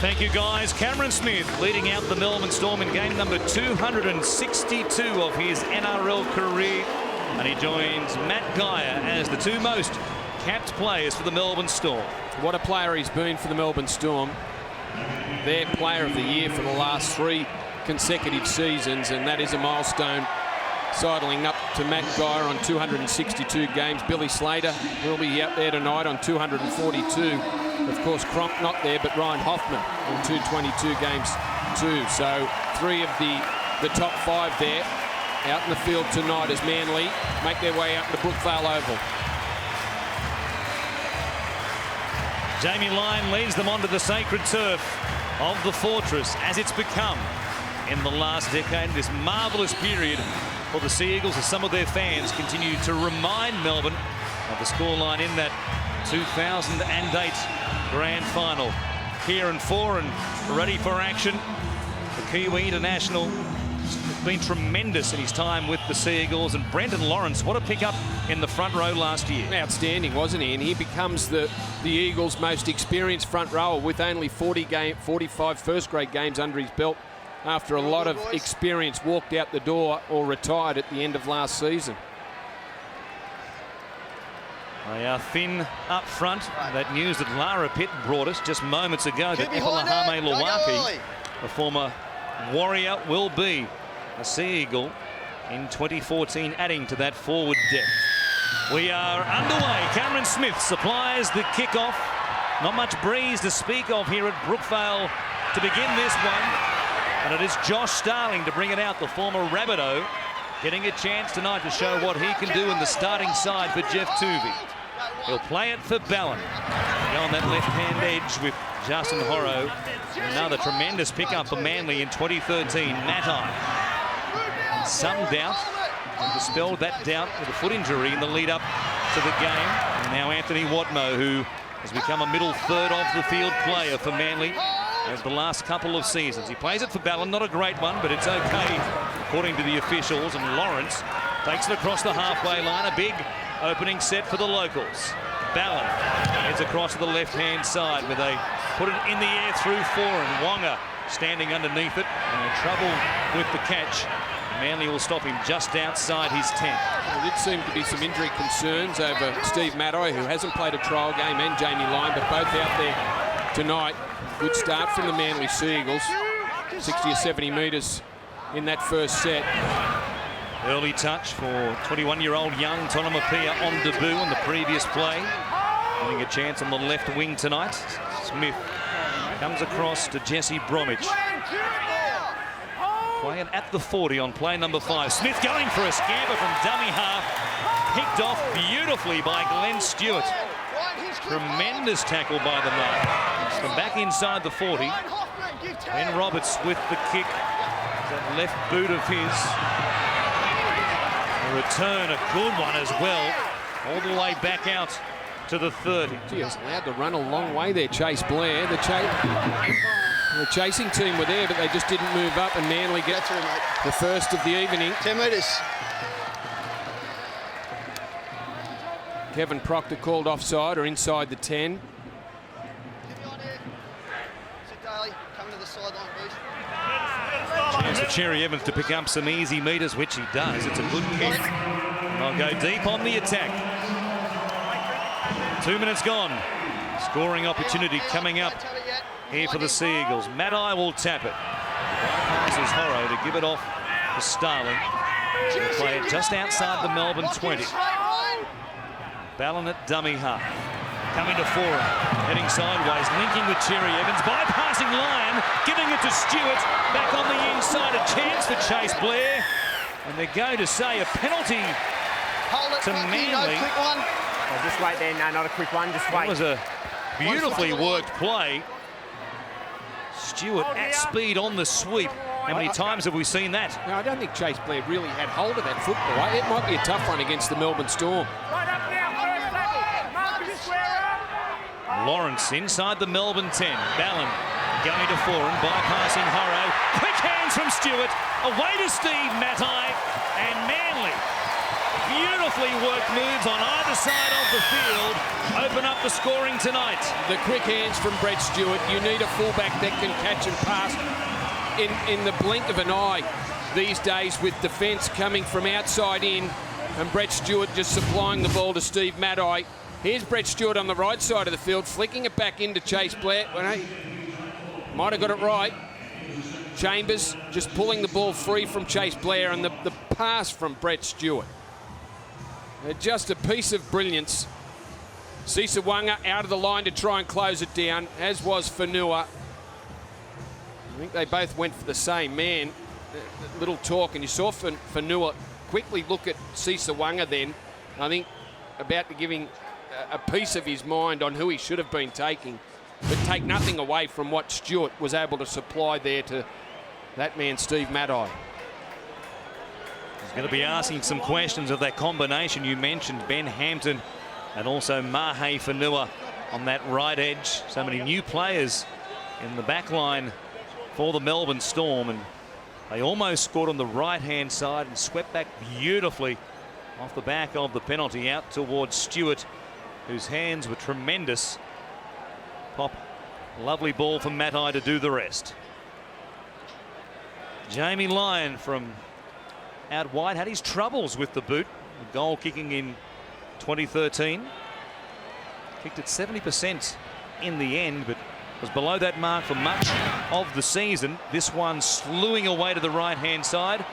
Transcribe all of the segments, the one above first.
Thank you, guys. Cameron Smith leading out the Melbourne Storm in game number 262 of his NRL career. And he joins Matt Geyer as the two most capped players for the Melbourne Storm. What a player he's been for the Melbourne Storm. Their player of the year for the last 3 consecutive seasons, and that is a milestone. Sidling up to Matt Geyer on 262 games. Billy Slater will be out there tonight on 242. Of course, Cronk not there, but Ryan Hoffman on 222 games too. So 3 of the top 5 there out in the field tonight as Manly make their way out to Brookvale Oval. Jamie Lyon leads them onto the sacred turf of the Fortress, as it's become in the last decade. This marvellous period for the Sea Eagles, as some of their fans continue to remind Melbourne of the scoreline in that 2008 grand final. Kieran Foran ready for action. The Kiwi international has been tremendous in his time with the Sea Eagles, and Brendan Lawrence, what a pickup in the front row last year. Outstanding, wasn't he? And he becomes the Eagles' most experienced front rower with only 45 first-grade games under his belt after a lot of experience walked out the door or retired at the end of last season. They are thin up front. That news that Lara Pitt brought us just moments ago, that Epalahame Lawaki, the former Warrior, will be a Sea Eagle in 2014, adding to that forward depth. We are underway. Cameron Smith supplies the kickoff. Not much breeze to speak of here at Brookvale to begin this one. And it is Josh Starling to bring it out, the former Rabbitoh, getting a chance tonight to show what he can do in the starting side for Jeff Tuvey. He'll play it for Ballon. Go on that left-hand edge with Justin Horrow. Another tremendous pickup for Manly in 2013. Matai. Some doubt. Dispelled that doubt with a foot injury in the lead-up to the game. And now Anthony Watmough, who has become a middle third of the field player for Manly over the last couple of seasons. He plays it for Ballon, not a great one, but it's okay according to the officials. And Lawrence takes it across the halfway line. A big opening set for the locals. Ballon heads across to the left-hand side where they put it in the air through 4, and Wonga standing underneath it and in trouble with the catch. Manly will stop him just outside his 10. There did seem to be some injury concerns over Steve Matai, who hasn't played a trial game, and Jamie Lyon, but both out there tonight. Good start from the Manly Sea Eagles. 60 or 70 metres in that first set. Early touch for 21-year-old young Tonomapia on debut on the previous play. Getting a chance on the left wing tonight. Smith comes across to Jesse Bromwich. Playing at the 40 on play number 5. Smith going for a scamper from dummy half. Picked off beautifully by Glenn Stewart. Tremendous tackle by the mark. From back inside the 40. Ben Roberts with the kick. That left boot of his. A return, a good one as well. All the way back out to the 30. He was allowed to run a long way there, Chase Blair. The chasing team were there, but they just didn't move up, and Manly get the first of the evening. 10 metres. Kevin Proctor called offside or inside the 10. Chance for Cherry Evans to pick up some easy metres, which he does. It's a good kick. And they'll go deep on the attack. 2 minutes gone. Scoring opportunity coming up here for the Sea Eagles. Matai will tap it. Passes Horrow to give it off to Starling. He'll play it just outside the Melbourne 20. Ballon at dummy half. Coming to Foran. Heading sideways, linking with Cherry Evans. Bypassing Lyon, giving it to Stewart. Back on the inside, a chance for Chase Blair. And they're going to say a penalty to Manly. Oh, just wait there. No, not a quick one. Just wait. That was a beautifully worked play. Stewart at speed on the sweep. How many times have we seen that? No, I don't think Chase Blair really had hold of that football. It might be a tough one against the Melbourne Storm. Lawrence inside the Melbourne 10. Ballon going to Foran, bypassing Horrow. Quick hands from Stewart. Away to Steve Matai. And Manly Beautifully worked moves on either side of the field open up the scoring tonight. The quick hands from Brett Stewart. You need a fullback that can catch and pass in the blink of an eye these days, with defence coming from outside in and Brett Stewart just supplying the ball to Steve Maddai. Here's Brett Stewart on the right side of the field, flicking it back into Chase Blair. Well, hey, might have got it right. Chambers just pulling the ball free from Chase Blair, and the pass from Brett Stewart. Just a piece of brilliance. Sisawanga out of the line to try and close it down, as was Fanua. I think they both went for the same man. A little talk, and you saw Fanua quickly look at Sisawanga then. I think about to giving a piece of his mind on who he should have been taking, but take nothing away from what Stewart was able to supply there to that man, Steve Maddai. He's going to be asking some questions of that combination you mentioned, Ben Hampton and also Mahe Fanua on that right edge. So many new players in the back line for the Melbourne Storm, and they almost scored on the right-hand side and swept back beautifully off the back of the penalty out towards Stewart, whose hands were tremendous. Pop, lovely ball from Matai to do the rest. Jamie Lyon from out wide had his troubles with the boot. Goal kicking in 2013. Kicked at 70% in the end, but was below that mark for much of the season. This one slewing away to the right-hand side.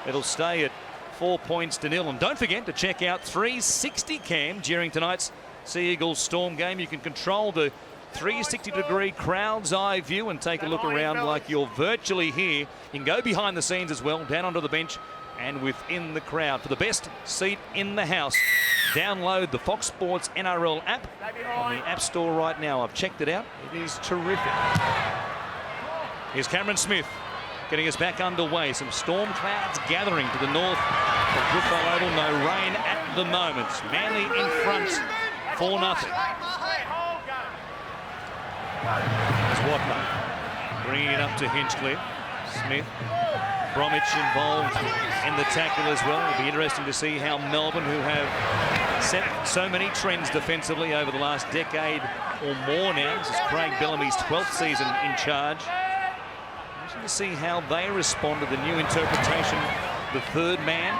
It'll stay at 4 points to 0. And don't forget to check out 360 cam during tonight's Sea Eagles Storm game. You can control the 360-degree crowd's eye view and take a look around like you're virtually here. You can go behind the scenes as well, down onto the bench and within the crowd. For the best seat in the house, download the Fox Sports NRL app on the App Store right now. I've checked it out. It is terrific. Here's Cameron Smith getting us back underway. Some storm clouds gathering to the north of Brookvale Oval. No rain at the moment. Manly in front, 4-0. There's Watner bringing it up to Hinchcliffe. Smith. Bromwich involved in the tackle as well. It'll be interesting to see how Melbourne, who have set so many trends defensively over the last decade or more now. This is Craig Bellamy's 12th season in charge. Interesting to see how they respond to the new interpretation. The third man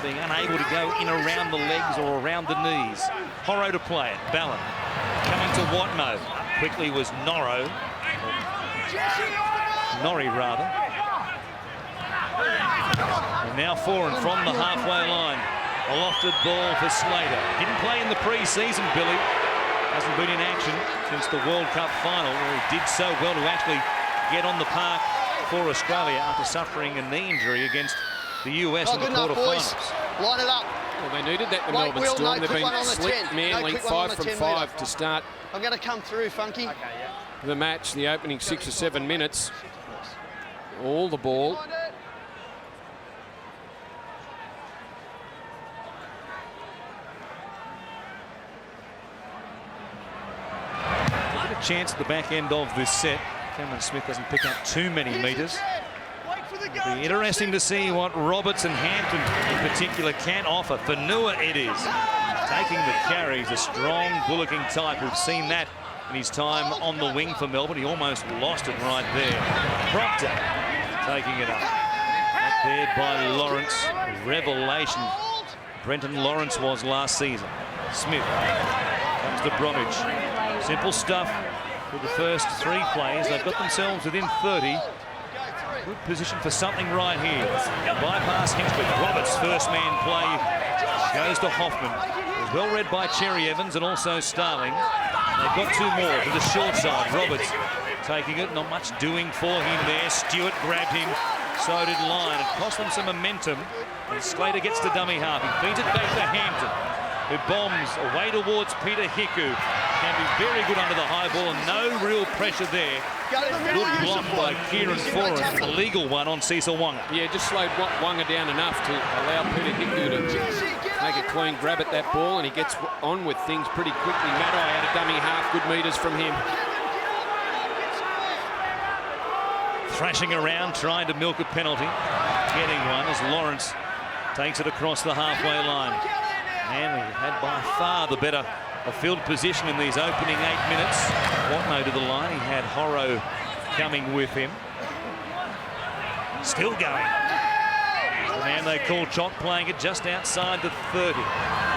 being unable to go in around the legs or around the knees. Horro to play it. Ballon coming to Watno. Quickly was Norrie rather. And now Foran from the halfway line. A lofted ball for Slater. Didn't play in the pre-season, Billy. Hasn't been in action since the World Cup final, where he did so well to actually get on the park for Australia after suffering a knee injury against the US in the quarterfinals. Line it up. Well, they needed that, the Melbourne Storm. They've been slick, Manly, 5 from 5 to start. I'm going to come through, Funky. The match, the opening 6 or 7 minutes. All the ball. A chance at the back end of this set. Cameron Smith doesn't pick up too many metres. It'll be interesting to see what Roberts and Hampton in particular can offer. Fanua it is. Taking the carries, a strong bullocking type. We've seen that in his time on the wing for Melbourne. He almost lost it right there. Proctor taking it up. Paired by Lawrence. Revelation. Brenton Lawrence was last season. Smith comes to Bromwich. Simple stuff with the first 3 plays. They've got themselves within 30. Good position for something right here. Bypass Hinchcliffe. Roberts' first man play goes to Hoffman. It was well read by Cherry Evans and also Starling. They've got 2 more to the short side. Roberts taking it. Not much doing for him there. Stewart grabbed him. So did Lyon. It cost them some momentum. And Slater gets to dummy half. He feeds it back to Hampton, who bombs away towards Peter Hiku. Can be very good under the high ball and no real pressure there. Good block by Kieran Foran, a legal one on Sisawanga. Yeah, just slowed Wanga down enough to allow Peter Hiku to make a clean grab at that ball, and he gets on with things pretty quickly. Maddai had a dummy half, good metres from him. Thrashing around, trying to milk a penalty. Getting one as Lawrence takes it across the halfway line. Manly had by far the better field position in these opening 8 minutes. Watno to the line. He had Horrow coming with him. Still going. The man they call Chock playing it just outside the 30.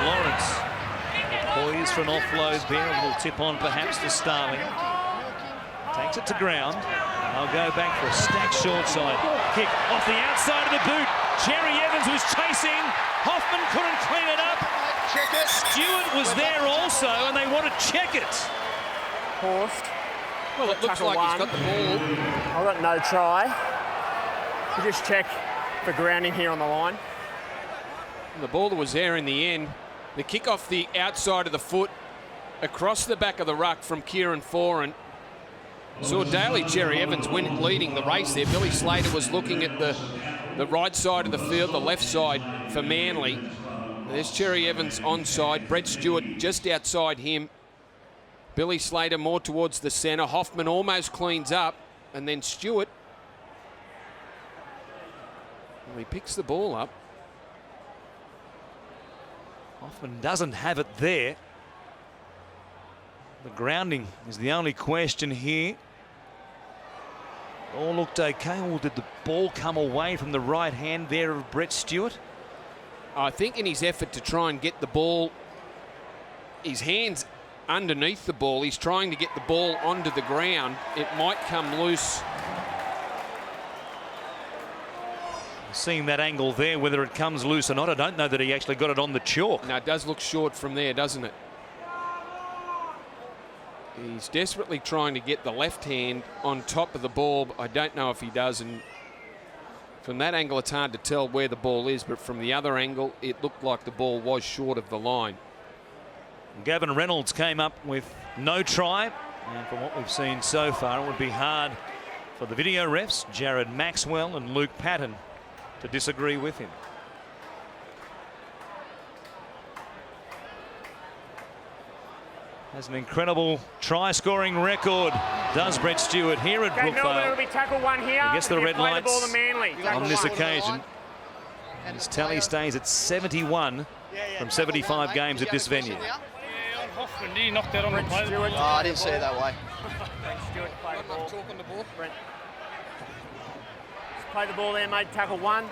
Lawrence poised for an offload there. A little tip on perhaps to Starling. Takes it to ground. They'll go back for a stacked short side kick off the outside of the boot. Cherry Evans was chasing. Hoffman couldn't clean it up. Check it. Stewart was there also, and they want to check it. Paused. Well, it looks like he's got the ball. I've got no try. We'll just check for grounding here on the line. The ball that was there in the end. The kick off the outside of the foot across the back of the ruck from Kieran Foran. Saw Daly Cherry Evans leading the race there. Billy Slater was looking at the right side of the field, the left side for Manly. There's Cherry Evans onside. Brett Stewart just outside him. Billy Slater more towards the centre. Hoffman almost cleans up. And then Stewart. Well, he picks the ball up. Hoffman doesn't have it there. The grounding is the only question here. All looked okay. Or did the ball come away from the right hand there of Brett Stewart? I think in his effort to try and get the ball, his hands underneath the ball, he's trying to get the ball onto the ground. It might come loose. Seeing that angle there, whether it comes loose or not, I don't know that he actually got it on the chalk. No, it does look short from there, doesn't it? He's desperately trying to get the left hand on top of the ball. But I don't know if he does. And from that angle, it's hard to tell where the ball is. But from the other angle, it looked like the ball was short of the line. Gavin Reynolds came up with no try. And from what we've seen so far, it would be hard for the video refs, Jared Maxwell and Luke Patton, to disagree with him. Has an incredible try-scoring record, does Brett Stewart here at Brookvale. It'll be tackle one here. He gets the red lights ball to Manly. on this occasion. His tally stays at 71 from 75 games at this venue. Hoffman, he knocked that on the play. Oh, I didn't see it that way. Brent Stewart play the ball. Brent. Just play the ball there, mate. Tackle one.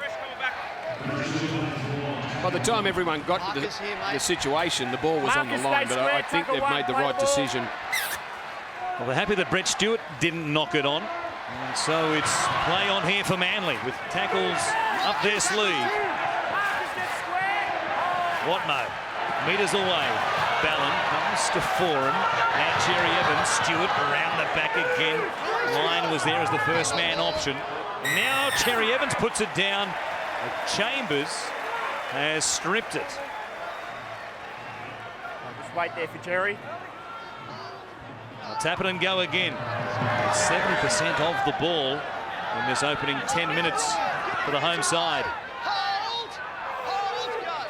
By the time everyone got to the situation, the ball was on the line, but I think they've made the right decision. Well, they're happy that Brett Stewart didn't knock it on. And so it's play on here for Manly with tackles up their sleeve. Watno meters away. Ballon comes to Foran. Now Cherry Evans. Stewart around the back again. Lyon was there as the first man option. Now Cherry Evans puts it down. Chambers has stripped it. Just wait there for Jerry. I'll tap it and go again. 70% of the ball in this opening 10 minutes for the home side.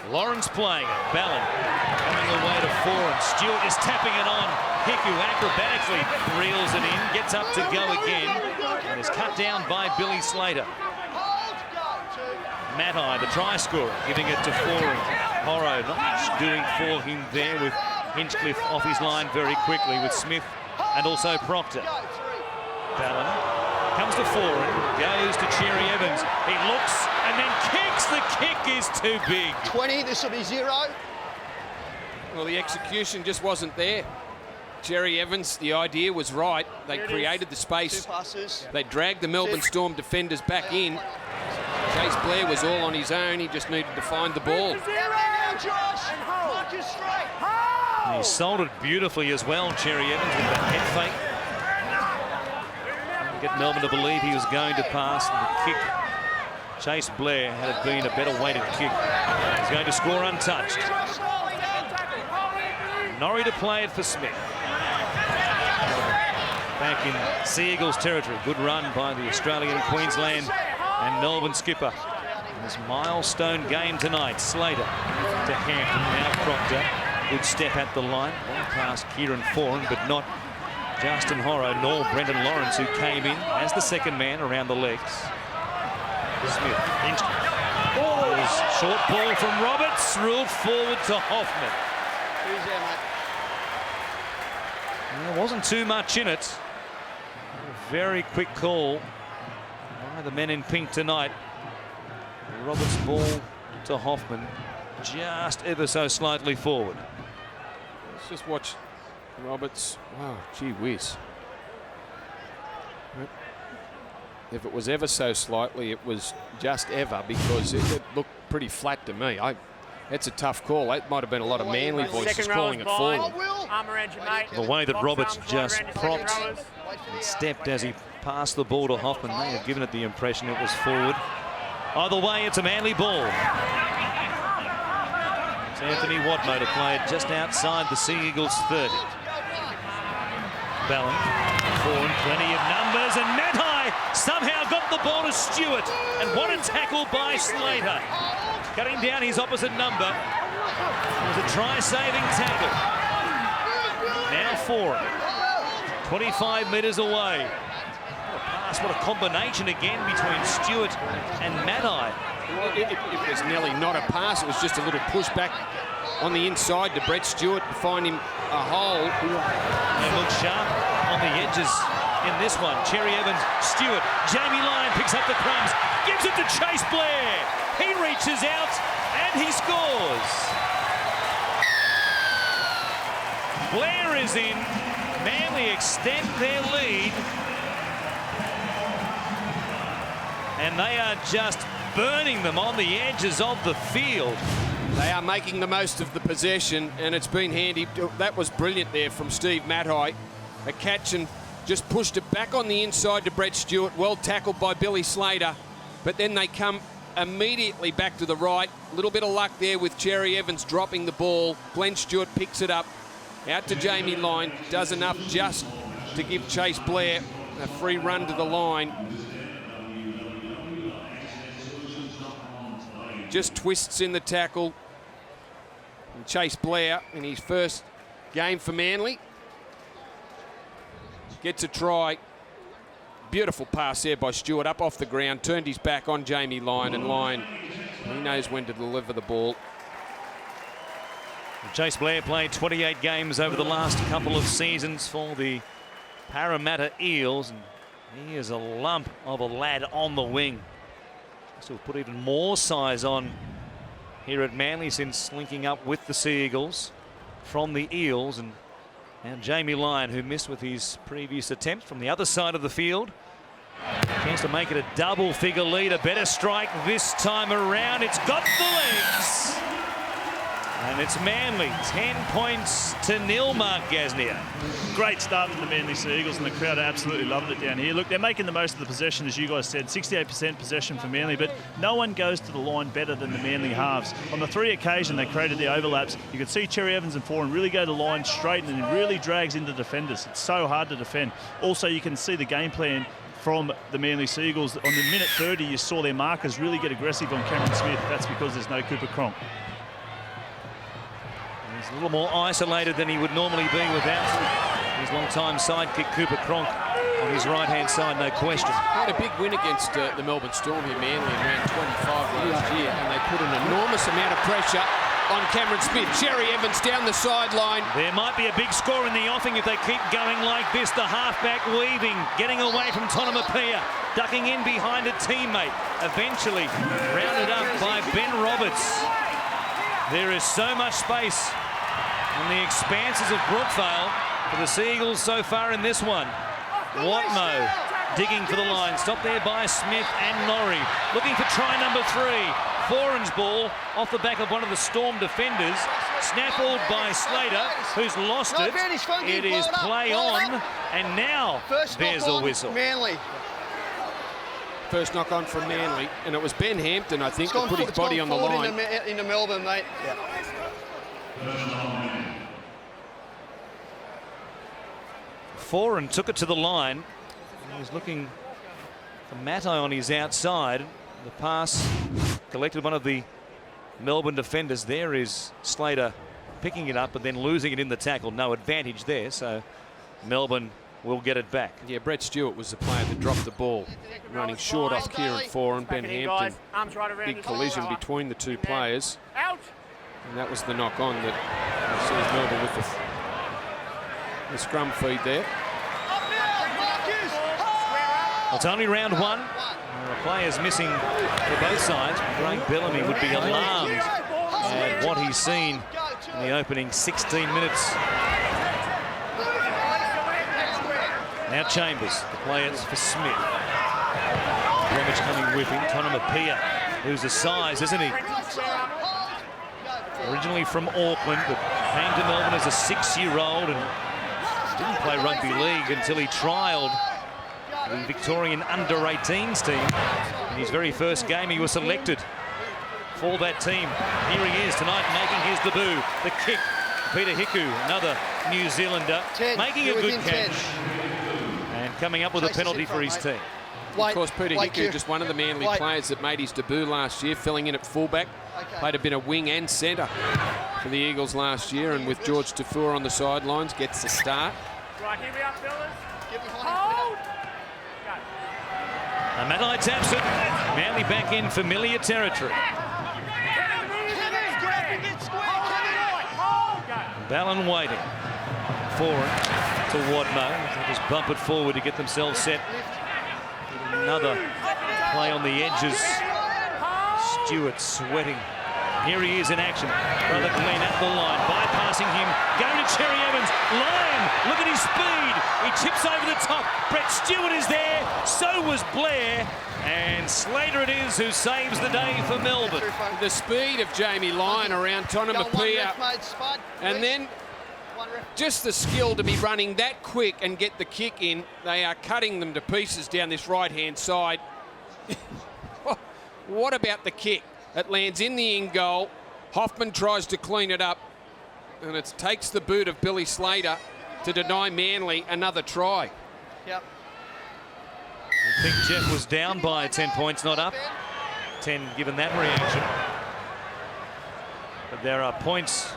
Lawrence playing it. Ballon coming away to Foran. Stewart is tapping it on. Hiku acrobatically reels it in, gets up to go again, and is cut down by Billy Slater. Matai, the try scorer, giving it to Foran. Horrow not much doing for him there with Hinchcliffe off his line very quickly with Smith and also Proctor. Ballon comes to Foran, goes to Cherry Evans. He looks and then kicks. The kick is too big. 20, this will be 0. Well, the execution just wasn't there. Cherry Evans, the idea was right. They created the space. 2 passes. They dragged the Melbourne Storm defenders back in. Chase Blair was all on his own. He just needed to find the ball. He sold it beautifully as well, Cherry Evans, with that head fake. Get Melbourne to believe he was going to pass, and the kick. Chase Blair, had it been a better weighted kick, he's going to score untouched. Norrie to play it for Smith. Back in Sea Eagles territory. Good run by the Australian Queensland and Melbourne skipper. In this milestone game tonight, Slater to Hampton, now Proctor. Good step at the line. Well past Kieran Foran, but not Justin Horrow nor Brendan Lawrence, who came in as the second man around the legs. Smith. Short ball from Roberts, ruled forward to Hoffman. Who's there, mate? There wasn't too much in it. A very quick call by the men in pink tonight. Roberts' ball to Hoffman, just ever so slightly forward. Let's just watch Roberts. Wow, gee whiz. If it was ever so slightly, it was just ever, because it looked pretty flat to me. That's a tough call. That might have been a lot of Manly voices calling it forward. Arm around you, mate. The way that Box Roberts arms just around your propped second rowers. and stepped as he passed the ball to Hoffman may have given it the impression it was forward. Either way, it's a Manly ball. It's Anthony Watmo to play it just outside the Sea Eagles 30. Ballon, Foran, plenty of numbers, and Matai somehow got the ball to Stewart. And what a tackle by Slater. Cutting down his opposite number. It was a try-saving tackle. Now Foran, 25 metres away. What a pass, what a combination again between Stewart and Matai. It was nearly not a pass. It was just a little pushback on the inside to Brett Stewart to find him a hole. And look sharp on the edges in this one. Cherry Evans, Stewart, Jamie Lyon picks up the crumbs, gives it to Chase Blair. He reaches out and he scores. Blair is in. Manly extend their lead. And they are just burning them on the edges of the field. They are making the most of the possession, and it's been handy. That was brilliant there from Steve Matai. A catch and just pushed it back on the inside to Brett Stewart. Well tackled by Billy Slater. But then they come immediately back to the right. A little bit of luck there with Cherry Evans dropping the ball. Glenn Stewart picks it up. Out to Jamie Lyon. Does enough just to give Chase Blair a free run to the line. Just twists in the tackle. And Chase Blair in his first game for Manly gets a try. Beautiful pass there by Stewart up off the ground, turned his back on Jamie Lyon, and Lyon, he knows when to deliver the ball. Chase Blair played 28 games over the last couple of seasons for the Parramatta Eels, and he is a lump of a lad on the wing. So put even more size on here at Manly since linking up with the Sea Eagles from the Eels. And Jamie Lyon, who missed with his previous attempt from the other side of the field. Chance to make it a double-figure lead. A better strike this time around. It's got the legs. And it's Manly, 10 points to 0, Mark Gasnier. Great start from the Manly Sea Eagles, and the crowd absolutely loving it down here. Look, they're making the most of the possession, as you guys said, 68% possession for Manly, but no one goes to the line better than the Manly halves. On the 3 occasions they created the overlaps, you could see Cherry Evans and Foran really go to the line straight, and it really drags into defenders. It's so hard to defend. Also, you can see the game plan from the Manly Sea Eagles. On the minute 30, you saw their markers really get aggressive on Cameron Smith. That's because there's no Cooper Cronk. He's a little more isolated than he would normally be without his long-time sidekick Cooper Cronk on his right-hand side, no question. Had a big win against the Melbourne Storm here, Manly, in round 25 last year, and they put an enormous amount of pressure on Cameron Smith. Cherry Evans down the sideline. There might be a big score in the offing if they keep going like this. The halfback weaving, getting away from Tonamapia, ducking in behind a teammate. Eventually rounded up by Ben Roberts. There is so much space on the expanses of Brookvale for the Sea Eagles so far in this one. Watmo digging for the line. Stopped there by Smith and Norrie. Looking for try number 3. Foran's ball off the back of one of the Storm defenders. Snaffled by Slater, who's lost it. It is play on, and now there's a whistle. Manly. First knock on from Manly, and it was Ben Hampton, I think, that put his body on the line. Into Melbourne, mate. Yeah. Foran took it to the line. He was looking for Matai on his outside. The pass collected one of the Melbourne defenders. There is Slater picking it up and then losing it in the tackle. No advantage there, so Melbourne will get it back. Yeah, Brett Stewart was the player that dropped the ball, running short off Kieran Foran. Ben Hampton, big collision between the two players. And that was the knock on that sees Melbourne with the scrum feed there. It's only round one. The players missing for both sides. Craig Bellamy would be alarmed at what he's seen in the opening 16 minutes. Now Chambers, the players for Smith. Bromwich coming with him. Tonamapia, who's a size, isn't he? Originally from Auckland, but came to Melbourne as a 6-year-old and didn't play rugby league until he trialled the Victorian under-18s team. In his very first game, he was selected for that team. Here he is tonight, making his debut. The kick, Peter Hiku, another New Zealander, making a good catch and coming up with a penalty for his team. Of course, Peter Hiku, just one of the Manly players that made his debut last year, filling in at fullback. Played a bit of wing and centre for the Eagles last year, and with George Tafur on the sidelines, gets the start. Right, here we are, fellas. Madelide's absent. Manly back in familiar territory. Ballon waiting for it to Wadmo. They'll just bump it forward to get themselves set. Another play on the edges. Stewart sweating. Here he is in action. Brother Glenn at the line, bypassing him, going to Cherry Evans. Lyon, look at his speed. He chips over the top. Brett Stewart is there. So was Blair. And Slater it is who saves the day for Melbourne. The speed of Jamie Lyon around Tonamapia. And then just the skill to be running that quick and get the kick in. They are cutting them to pieces down this right-hand side. What about the kick? It lands in the in goal. Hoffman tries to clean it up, and it takes the boot of Billy Slater to deny Manly another try. Yep. I think Jeff was down by 10 points, not up. 10 given that reaction. But there are points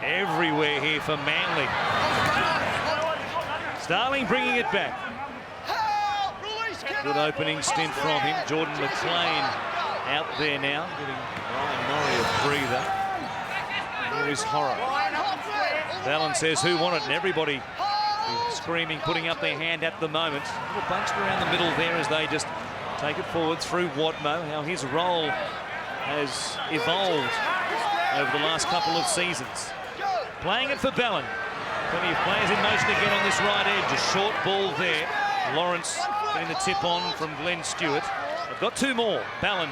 everywhere here for Manly. Starling bringing it back. Good opening stint from him. Jordan McLean out there now, giving Ryan Norrie a breather. Here is Horror. Ballon says who won it, and everybody screaming, putting up their hand at the moment. A little bunched around the middle there as they just take it forward through Wadmo. How his role has evolved over the last couple of seasons. Playing it for Ballon. Plenty of players in motion again on this right edge. A short ball there. Lawrence getting the tip on from Glenn Stewart. They've got two more. Ballon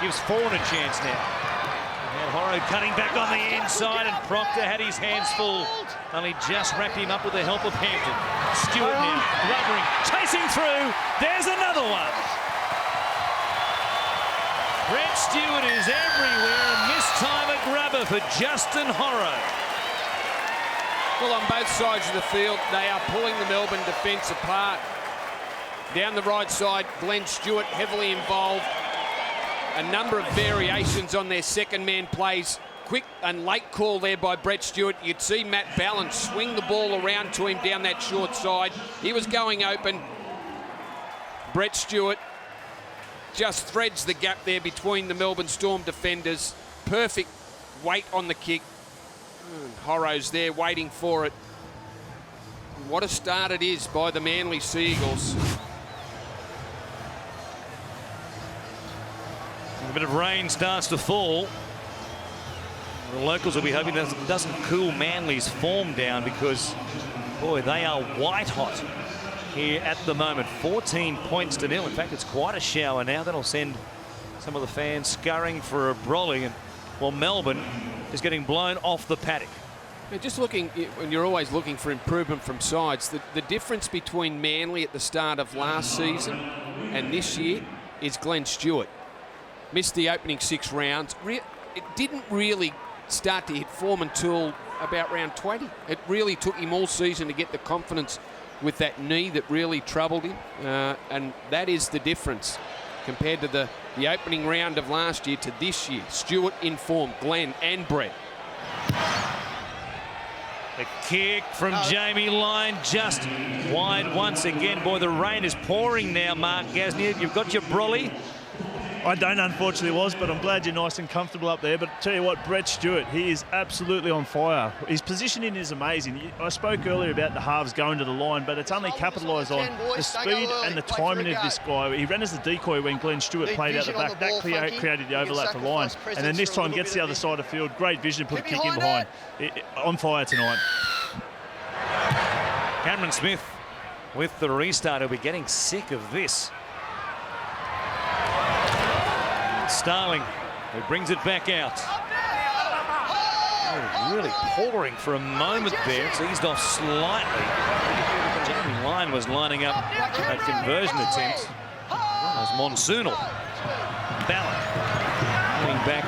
gives Fawn a chance now. And Horro cutting back on the inside, and Proctor had his hands full. Only just wrapped him up with the help of Hampton. Stewart now, rubbering, chasing through. There's another one. Brett Stewart is everywhere, and this time a grubber for Justin Horro. Well, on both sides of the field, they are pulling the Melbourne defence apart. Down the right side, Glenn Stewart heavily involved. A number of variations on their second man plays. Quick and late call there by Brett Stewart. You'd see Matt Ballon swing the ball around to him down that short side. He was going open. Brett Stewart just threads the gap there between the Melbourne Storm defenders. Perfect weight on the kick. Horro's there waiting for it. What a start it is by the Manly Seagulls. A bit of rain starts to fall. The locals will be hoping that doesn't cool Manly's form down, because, boy, they are white hot here at the moment. 14 points to nil. In fact, it's quite a shower now. That'll send some of the fans scurrying for a brolly. And, well, Melbourne is getting blown off the paddock. Just looking, when you're always looking for improvement from sides, the difference between Manly at the start of last season and this year is Glenn Stewart. Missed the opening 6 rounds. It didn't really start to hit form until about round 20. It really took him all season to get the confidence with that knee that really troubled him. And that is the difference compared to the opening round of last year to this year. Stewart in form, Glenn and Brett. The kick from Jamie Lyon, just wide once again. Boy, the rain is pouring now, Mark Gasnier. You've got your brolly. I don't, unfortunately, but I'm glad you're nice and comfortable up there. But tell you what, Brett Stewart, he is absolutely on fire. His positioning is amazing. I spoke earlier about the halves going to the line, but it's only capitalised on the speed and the timing of this guy. He ran as the decoy when Glenn Stewart played out the back. That created the overlap for Lyon. And then this time gets the other side of the field. Great vision, put a kick in behind. On fire tonight. Cameron Smith with the restart. He'll be getting sick of this. Starling, who brings it back out. Oh, really pouring for a moment there. It's eased off slightly. Jamie Lyon was lining up a conversion attempt. That was monsoonal. Ballard coming back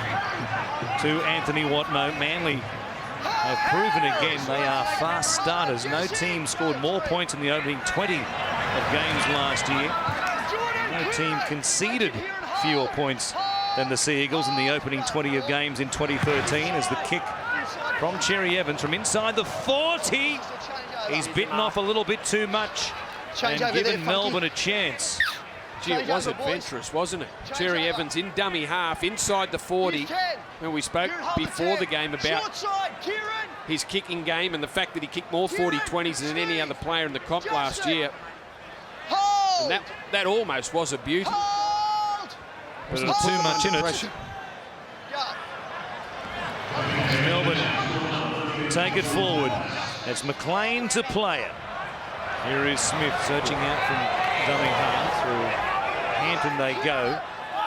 to Anthony Watmough. Manly have proven again they are fast starters. No team scored more points in the opening 20 of games last year. No team conceded fewer points than the Sea Eagles in the opening 20 of games in 2013 as the kick from Cherry Evans from inside the 40. He's bitten off a little bit too much and given Melbourne a chance. Gee, it was adventurous, wasn't it? Cherry Evans in dummy half, inside the 40. When we spoke before the game about his kicking game and the fact that he kicked more 40-20s than any other player in the comp last year. And that almost was a beauty. But there's too much in it. Melbourne take it forward. It's McLean to play it. Here is Smith searching out from dummy half. Through Hampton they go.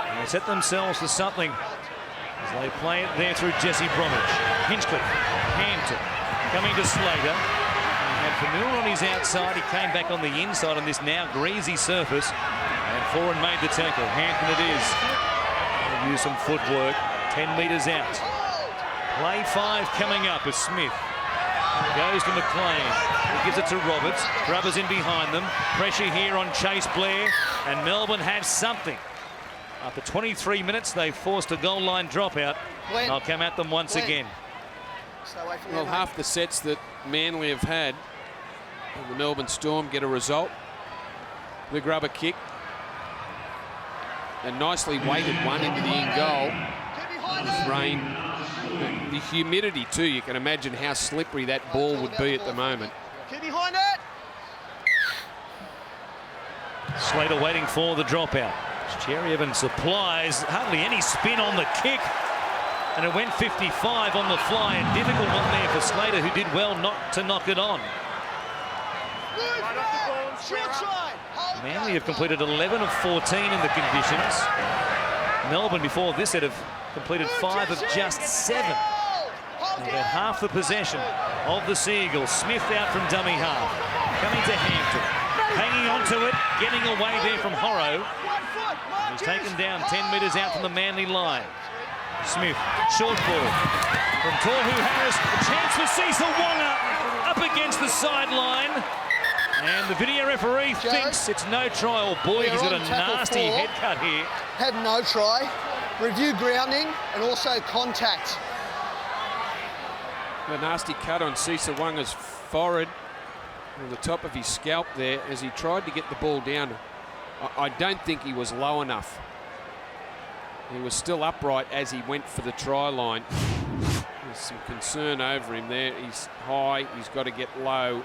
And they set themselves for something as they play it there through Jesse Bromwich. Hinchcliffe, Hampton coming to Slater. He had Fanua on his outside. He came back on the inside on this now greasy surface. And Foran made the tackle. Hampton it is. They'll use some footwork. 10 metres out. Play 5 coming up as Smith goes to McLean. He gives it to Roberts. Grubbers in behind them. Pressure here on Chase Blair. And Melbourne have something. After 23 minutes, they forced a goal line dropout. And I'll come at them once again. Well, half the sets that Manly have had, and the Melbourne Storm get a result. The grubber kick. A nicely weighted one into the in goal. With rain, the humidity too, you can imagine how slippery that ball would be at the moment. Keep behind it. Slater waiting for the dropout. Cherry Evans supplies hardly any spin on the kick. And it went 55 on the fly. A difficult one there for Slater, who did well not to knock it on. Manly have completed 11 of 14 in the conditions. Melbourne before this set have completed 5 of just 7. They've had half the possession of the Sea Eagles. Smith out from dummy half. Coming to Hampton. Hanging on to it. Getting away there from Horrow. He's taken down 10 metres out from the Manly line. Smith, short ball from Tohu Harris. A chance for Cecil Wonga up against the sideline. And the video referee thinks it's no try. Oh boy, he's got a nasty head cut here. Had no try. Review grounding and also contact. A nasty cut on Cecil Wonga's forehead, on the top of his scalp there, as he tried to get the ball down. I don't think he was low enough. He was still upright as he went for the try line. There's some concern over him there. He's high, he's got to get low.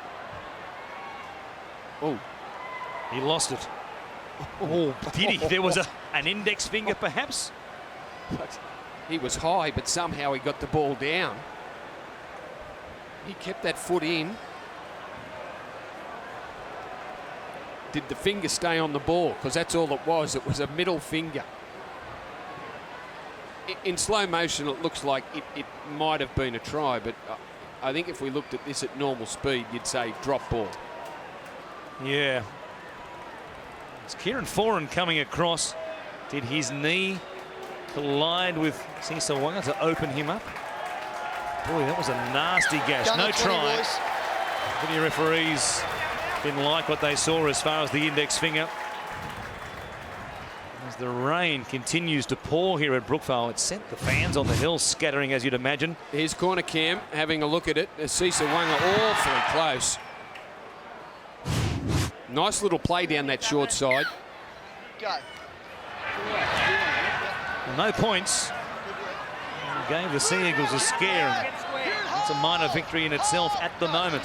Oh, he lost it. Oh, did he? There was an index finger, perhaps? But he was high, but somehow he got the ball down. He kept that foot in. Did the finger stay on the ball? Because that's all it was. It was a middle finger. In slow motion, it looks like it might have been a try, but I think if we looked at this at normal speed, you'd say drop ball. Yeah. It's Kieran Foran coming across. Did his knee collide with Cecil Wonga to open him up? Boy, that was a nasty gash. No try. Video referees didn't like what they saw as far as the index finger. As the rain continues to pour here at Brookvale, it sent the fans on the hill scattering, as you'd imagine. Here's corner cam having a look at it. Cisa Wanga awfully close. Nice little play down that short side. Go. Well, no points. Gave the Sea Eagles a scare, and it's a minor victory in itself at the moment.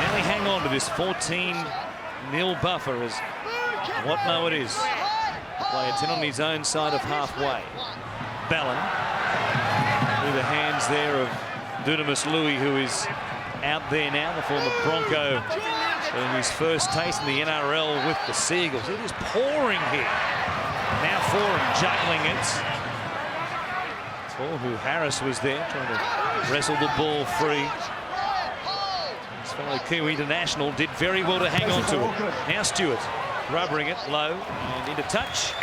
Manly hang on to this 14-0 buffer as what no it is. Player 10 on his own side of halfway. Ballon through the hands there of Dunamis Louis, who is out there now, the former Bronco, in his first taste in the NRL with the Sea Eagles. It is pouring here. Now Foran juggling it. Who Harris was there trying to wrestle the ball free. His fellow Kiwi international did very well to hang on to it. Now Stewart rubbering it low and into touch.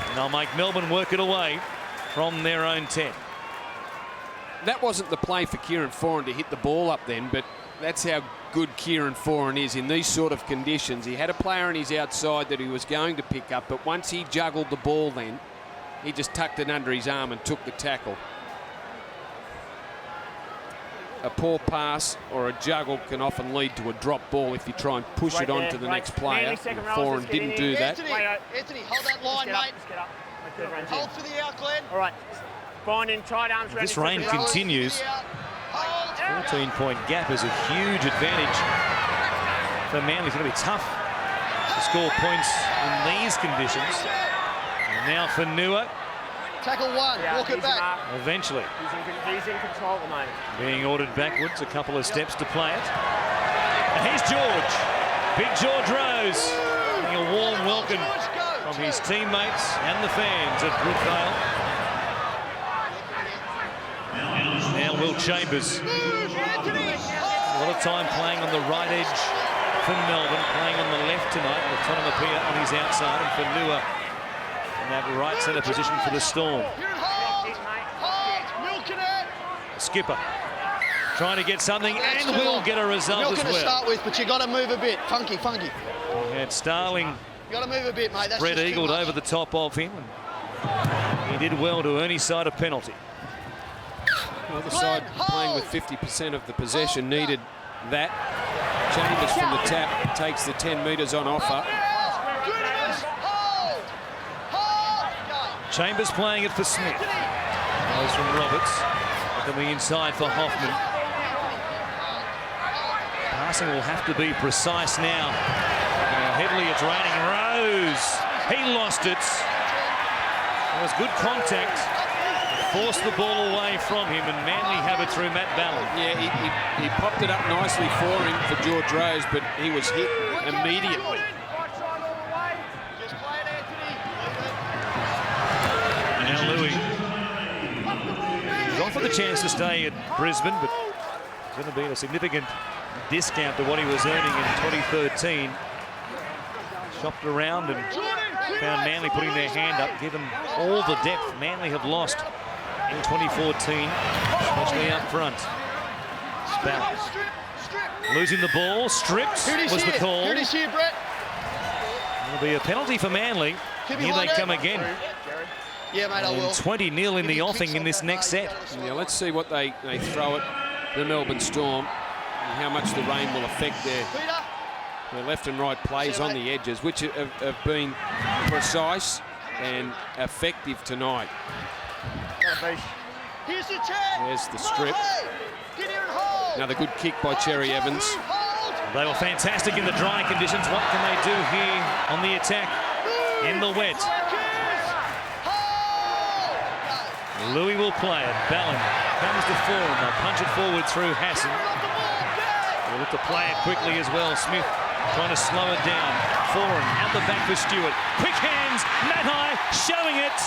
And they'll make Melbourne work it away from their own 10. That wasn't the play for Kieran Foran to hit the ball up then, but that's how good Kieran Foran is in these sort of conditions. He had a player on his outside that he was going to pick up, but once he juggled the ball then, he just tucked it under his arm and took the tackle. A poor pass or a juggle can often lead to a drop ball if you try and push it on to the next player. Foran didn't do that. Anthony, hold that line, mate. Hold for the out, Glenn. All right. Finding tight arms. This rain continues. 14-point gap is a huge advantage for Manly. It's going to be tough to score points in these conditions. Now for Nua. Tackle one, walk it back. Eventually. He's in control at the moment. Being ordered backwards, a couple of steps to play it. And here's George. Big George Rose. Getting a warm welcome from his teammates and the fans at Brookvale. Now Will Chambers. A lot of time playing on the right edge for Melbourne, playing on the left tonight with Tonamapia on his outside, and for Nua in that right centre position for the Storm. Skipper trying to get something and will get a result as well. To start with, but you got to move a bit. Funky. He had Starling. You got to move a bit, mate. That's Red Eagled over the top of him. And he did well to earn his side a penalty. Well, the side playing with 50% of the possession needed that. Chambers from the tap takes the 10 metres on offer. Chambers playing it for Smith. Goes from Roberts. Looking the inside for Hoffman. Passing will have to be precise now. Heavily it's raining. Rose. He lost it. There was good contact. Forced the ball away from him, and Manly have it through Matt Ballon. Yeah, he popped it up nicely for him for George Rose, but he was hit immediately. Now Louis. He's offered the chance to stay at Brisbane, but it's going to be a significant discount to what he was earning in 2013. Shopped around and found Manly putting their hand up, given all the depth Manly have lost in 2014, especially up front. Spout losing the ball, stripped was the call. Here, Brett. There'll be a penalty for Manly. Here they come again. Yeah, mate, I will. 20-0 in the offing in this next set. Yeah, let's see what they throw at the Melbourne Storm and how much the rain will affect their left and right plays on the edges, which have been precise and effective tonight. There's the strip. Another good kick by Cherry Evans. They were fantastic in the dry conditions. What can they do here on the attack in the wet? Louis will play it. Ballon comes to Foran. They'll punch it forward through Hassan. They'll look to play it quickly as well. Smith trying to slow it down. Foran out the back for Stewart. Quick hands. Matai showing it.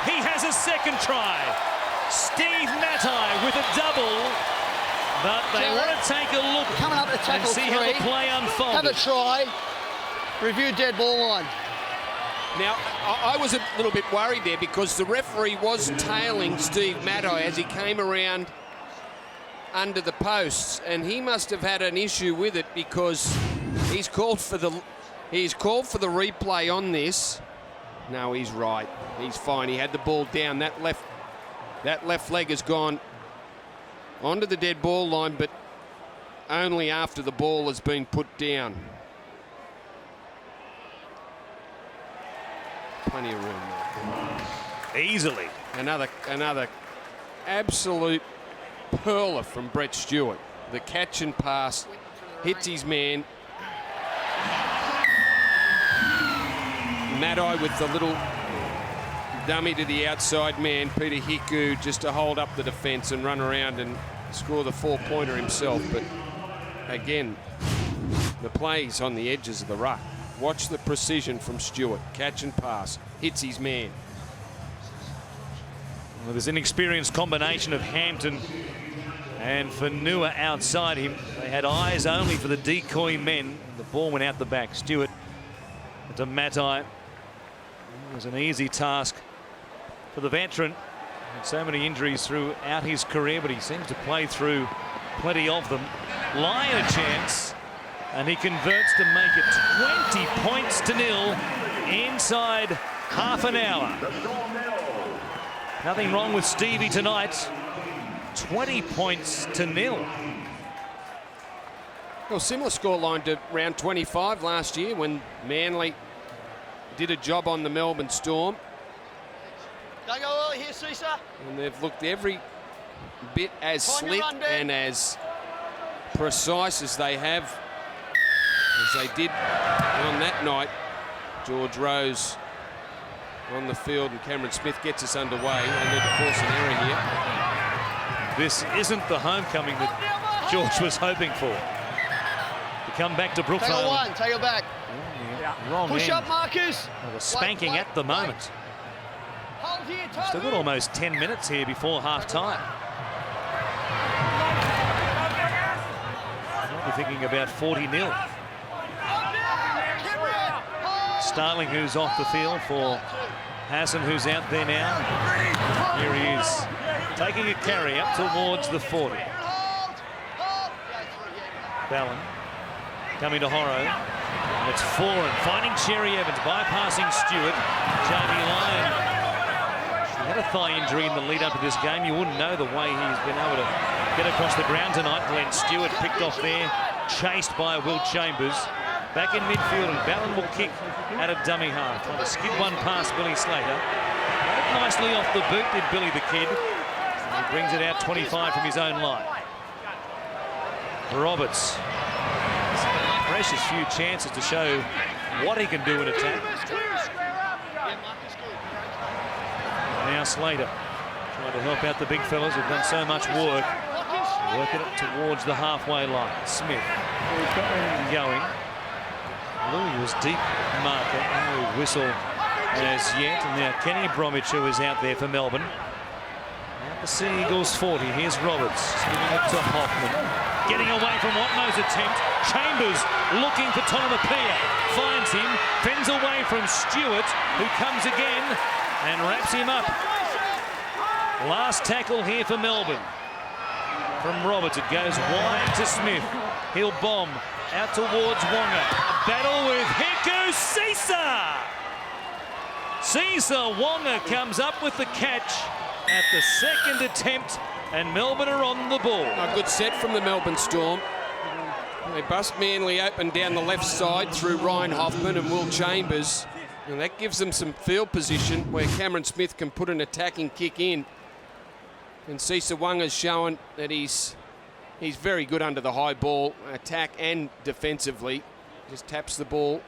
He has a second try. Steve Matai with a double. But they want to take a look Coming up to tackle and see how the play unfolds. Have a try. Review dead ball line. Now, I was a little bit worried there because the referee was tailing Steve Matai as he came around under the posts, and he must have had an issue with it because he's called for the replay on this, No, he's right. He's fine. He had the ball down. That left leg has gone onto the dead ball line, but only after the ball has been put down. Plenty of room there. Easily. Another absolute pearler from Brett Stewart. The catch and pass hits his man. Maddai with the little dummy to the outside man, Peter Hiku, just to hold up the defence and run around and score the 4-pointer himself. But again, the plays on the edges of the ruck. Watch the precision from Stewart. Catch and pass. Hits his man. Well, there's an experienced combination of Hampton and Fanua outside him. They had eyes only for the decoy men. The ball went out the back. Stewart to Matai. It was an easy task for the veteran. Had so many injuries throughout his career, but he seems to play through plenty of them. Lyon a chance, and he converts to make it 20 points to nil inside half an hour. Nothing wrong with Stevie tonight. 20 points to nil. Well, similar scoreline to round 25 last year when Manly did a job on the Melbourne Storm. Don't go early here, Caesar. And they've looked every bit as slick and as precise as they have, as they did on that night. George Rose on the field and Cameron Smith gets us underway. They need to force an error here. This isn't the homecoming that George was hoping for. To come back to Brookvale. Take a one, take it back. Wrong Push end. up, Marcus. Well, a spanking at the moment. Hold here, Still got almost 10 minutes here before half time. We're thinking about 40-0. Starling, who's off the field for Hassan, who's out there now. Here he is, taking a carry up towards the 40. Ballon coming to Horrow. And it's Foran finding Cherry Evans, bypassing Stewart. Jamie Lyon. He had a thigh injury in the lead up to this game. You wouldn't know the way he's been able to get across the ground tonight. Glenn Stewart picked off there, chased by Will Chambers. Back in midfield, and Ballon will kick out of dummy half. Trying to skid one past Billy Slater. Got it nicely off the boot, did Billy the Kid. And he brings it out 25 from his own line. Roberts. Precious few chances to show what he can do in attack. Now Slater trying to help out the big fellas who've done so much work. Working it towards the halfway line. Smith going. Louis was deep marker. No whistle as yet. And now Kenny Bromwich, who is out there for Melbourne. At the Sea Eagles 40. Here's Roberts giving it to Hoffman. Getting away from Watmo's attempt. Chambers looking for Tonomapia. Finds him. Fends away from Stewart, who comes again and wraps him up. Last tackle here for Melbourne. From Roberts, it goes wide to Smith. He'll bomb out towards Wonga. Battle with Hiku Cesar. Cesar Wonga comes up with the catch at the second attempt, and Melbourne are on the ball. A good set from the Melbourne Storm. They bust Manly open down the left side through Ryan Hoffman and Will Chambers. And that gives them some field position where Cameron Smith can put an attacking kick in. And Cesar Wonga's shown that he's very good under the high ball, attack and defensively. Just taps the ball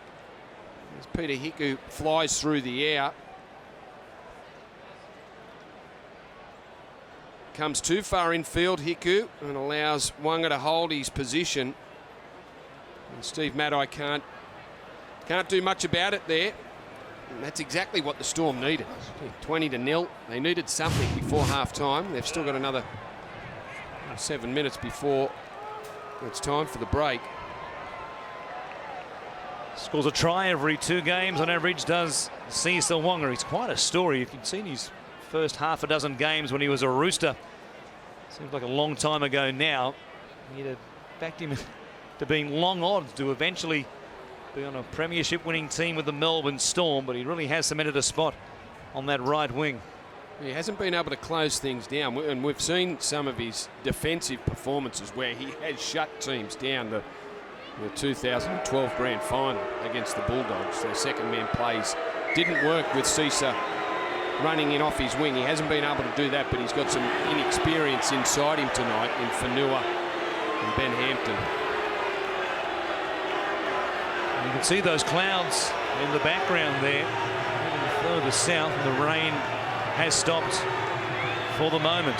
as Peter Hiku flies through the air. Comes too far infield, Hiku, and allows Wonga to hold his position. And Steve Maddai can't do much about it there. And that's exactly what the Storm needed. 20-0. They needed something before half-time. They've still got another 7 minutes before it's time for the break. Scores a try every 2 games on average, does Cesar Wonga. He's quite a story. If you'd seen his first half a dozen games when he was a Rooster, seems like a long time ago now, you'd have backed him to being long odds to eventually be on a premiership winning team with the Melbourne Storm, but he really has cemented a spot on that right wing. He hasn't been able to close things down, and we've seen some of his defensive performances where he has shut teams down. The 2012 grand final against the Bulldogs, their second man plays didn't work with Cesar running in off his wing. He hasn't been able to do that, but he's got some inexperience inside him tonight in Fanua and Ben Hampton. You can see those clouds in the background there, further south, and the rain has stopped for the moment.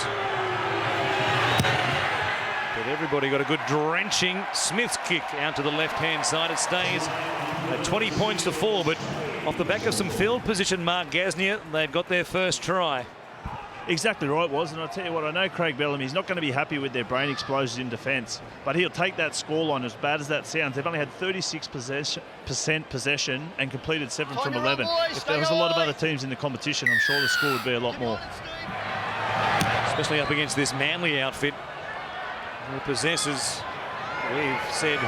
But everybody got a good drenching. Smith's kick out to the left-hand side. It stays at 20 points to 4, but off the back of some field position, Mark Gasnier, they've got their first try. Exactly right, was, and I'll tell you what, I know Craig Bellamy, he's not going to be happy with their brain explosions in defence, but he'll take that scoreline, as bad as that sounds. They've only had 36% possession and completed 7 from 11. If there was a lot of other teams in the competition, I'm sure the score would be a lot more. Especially up against this Manly outfit, who possesses, we've said,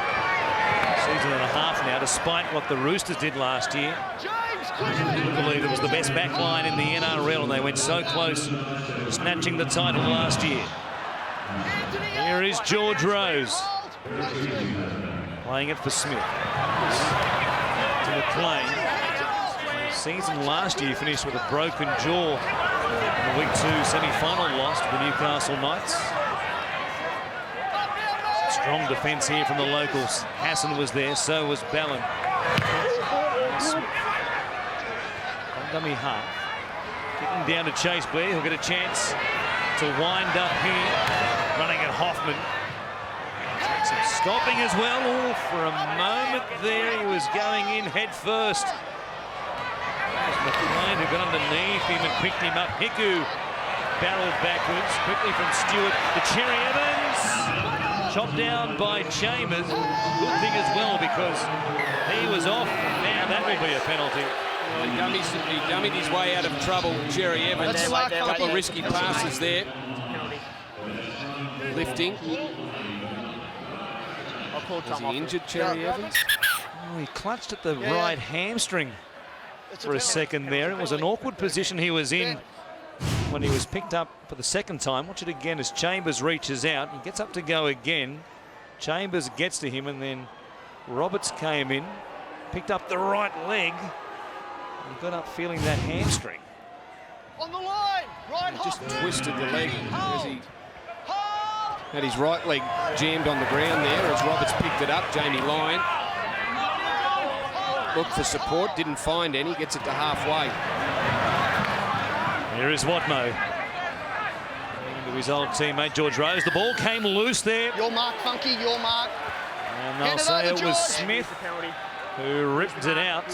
season and a half now, despite what the Roosters did last year. I believe it was the best back line in the NRL, and they went so close to snatching the title last year. Here is George Rose playing it for Smith. To McLean. The season last year finished with a broken jaw in the Week 2 semi-final loss to the Newcastle Knights. Strong defence here from the locals. Hassan was there, so was Ballin. Dummy half. Getting down to Chase Blair, who'll get a chance to wind up here. Running at Hoffman. Takes some stopping as well. Oh, for a moment there, he was going in head first. McLean, who got underneath him and picked him up. Hiku barreled backwards quickly from Stewart to Cherry Evans. Chopped down by Chambers. Good thing as well, because he was off. Now that will be a penalty. He dummied his way out of trouble, Cherry Evans. A couple of risky passes there. Lifting. Was he injured, Cherry Evans? Oh, he clutched at the right hamstring for a second there. It was an awkward position he was in when he was picked up for the second time. Watch it again as Chambers reaches out. He gets up to go again. Chambers gets to him, and then Roberts came in, picked up the right leg. He got up feeling that hamstring. On the line, right. Just twisted the leg as he had his right leg jammed on the ground there as Roberts picked it up. Jamie Lyon looked for support, didn't find any, gets it to halfway. Here is Watmo. Into his old teammate George Rose. The ball came loose there. Your mark, Funky, your mark. And they'll say it was Smith who ripped it out.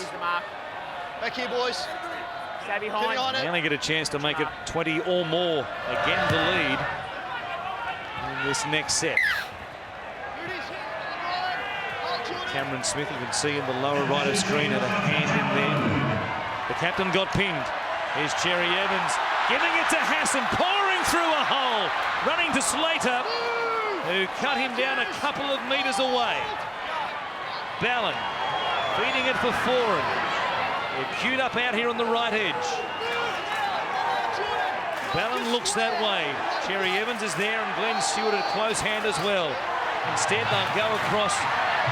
Back here, boys. Stay behind. They only get a chance to make it 20 or more. Again, the lead in this next set. Cameron Smith, you can see in the lower right of screen, had a hand in there. The captain got pinged. Here's Cherry Evans giving it to Hassan, pouring through a hole, running to Slater, who cut him down a couple of metres away. Ballin feeding it for Foran. They're queued up out here on the right edge. Ballin looks that way. Cherry Evans is there, and Glenn Stewart at close hand as well. Instead, they'll go across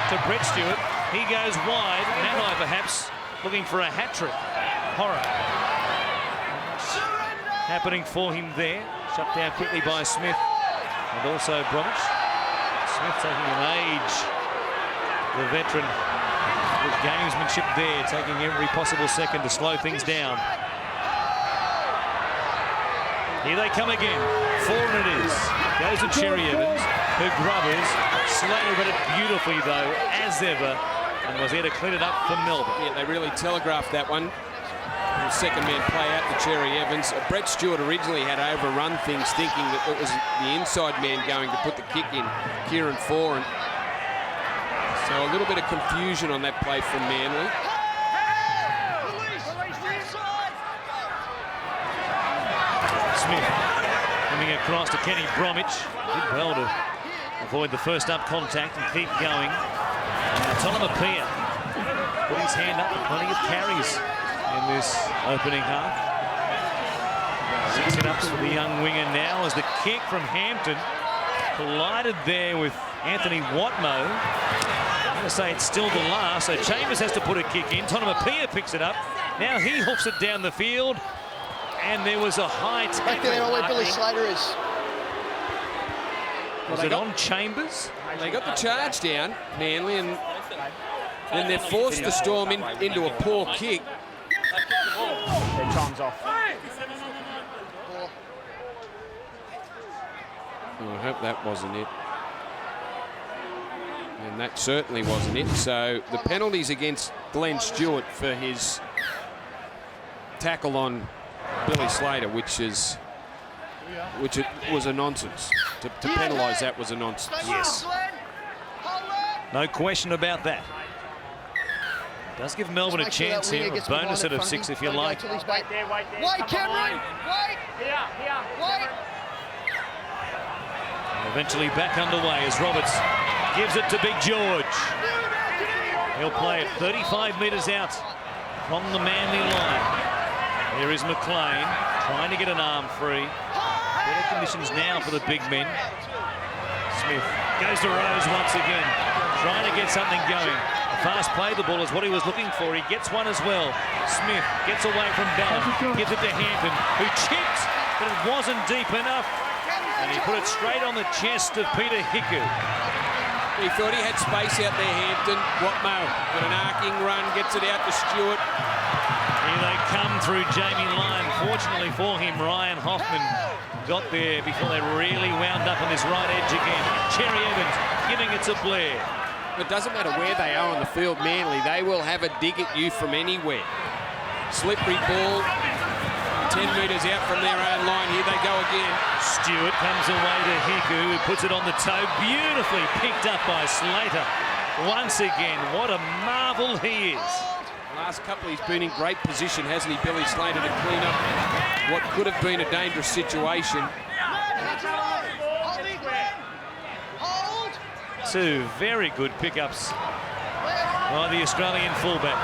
to Brett Stewart. He goes wide. Nanai perhaps looking for a hat-trick. Horror happening for him there. Shut down quickly by Smith and also Bromwich. Smith taking an age, the veteran, with gamesmanship there, taking every possible second to slow things down. Here they come again. Foran it is. Goes to Cherry Evans, who grubbers. Slater read it beautifully though, as ever, and was there to clean it up for Melbourne. Yeah, they really telegraphed that one. Second man play out to Cherry Evans. Brett Stewart originally had overrun things, thinking that it was the inside man going to put the kick in, Kieran Foran. So a little bit of confusion on that play from Manly. Smith coming across to Kenny Bromwich. Did well to avoid the first up contact and keep going. Tolomapia put his hand up for plenty of carries in this opening half. 6 hit-ups for the young winger now as the kick from Hampton collided there with Anthony Watmo. I'm going to say it's still the last, so Chambers has to put a kick in. Tonamapia picks it up. Now he hooks it down the field, and there was a high tackle. Back there where Billy Slater is. Was it on Chambers? They got the charge down, Manly, and then they're forced to storm into a poor kick. Their time's off. Oh, I hope that wasn't it. And that certainly wasn't it. So the penalties against Glenn Stewart for his tackle on Billy Slater, which it was a nonsense. To penalise that was a nonsense. Yes. No question about that. Does give Melbourne a chance here, a bonus set of 6 if you like. Wait, Cameron! Wait! Wait! Eventually back underway as Roberts gives it to Big George. He'll play it 35 metres out from the Manly line. Here is McLean trying to get an arm free. Better conditions now for the big men. Smith goes to Rose once again, trying to get something going. A fast play the ball is what he was looking for. He gets one as well. Smith gets away from Ballum, gives it to Hampton, who chipped, but it wasn't deep enough. And he put it straight on the chest of Peter Hiku. He thought he had space out there, Hampton. Watmo with an arcing run, gets it out to Stewart. Here they come through Jamie Lyon. Fortunately for him, Ryan Hoffman got there before they really wound up on this right edge again. Cherry Evans giving it to Blair. It doesn't matter where they are on the field, Manly. They will have a dig at you from anywhere. Slippery ball. 10 metres out from their own line. Here they go again. Stewart comes away to Hiku, who puts it on the toe. Beautifully picked up by Slater. Once again, what a marvel he is. Last couple, he's been in great position, hasn't he, Billy Slater, to clean up what could have been a dangerous situation. Two very good pickups by the Australian fullback.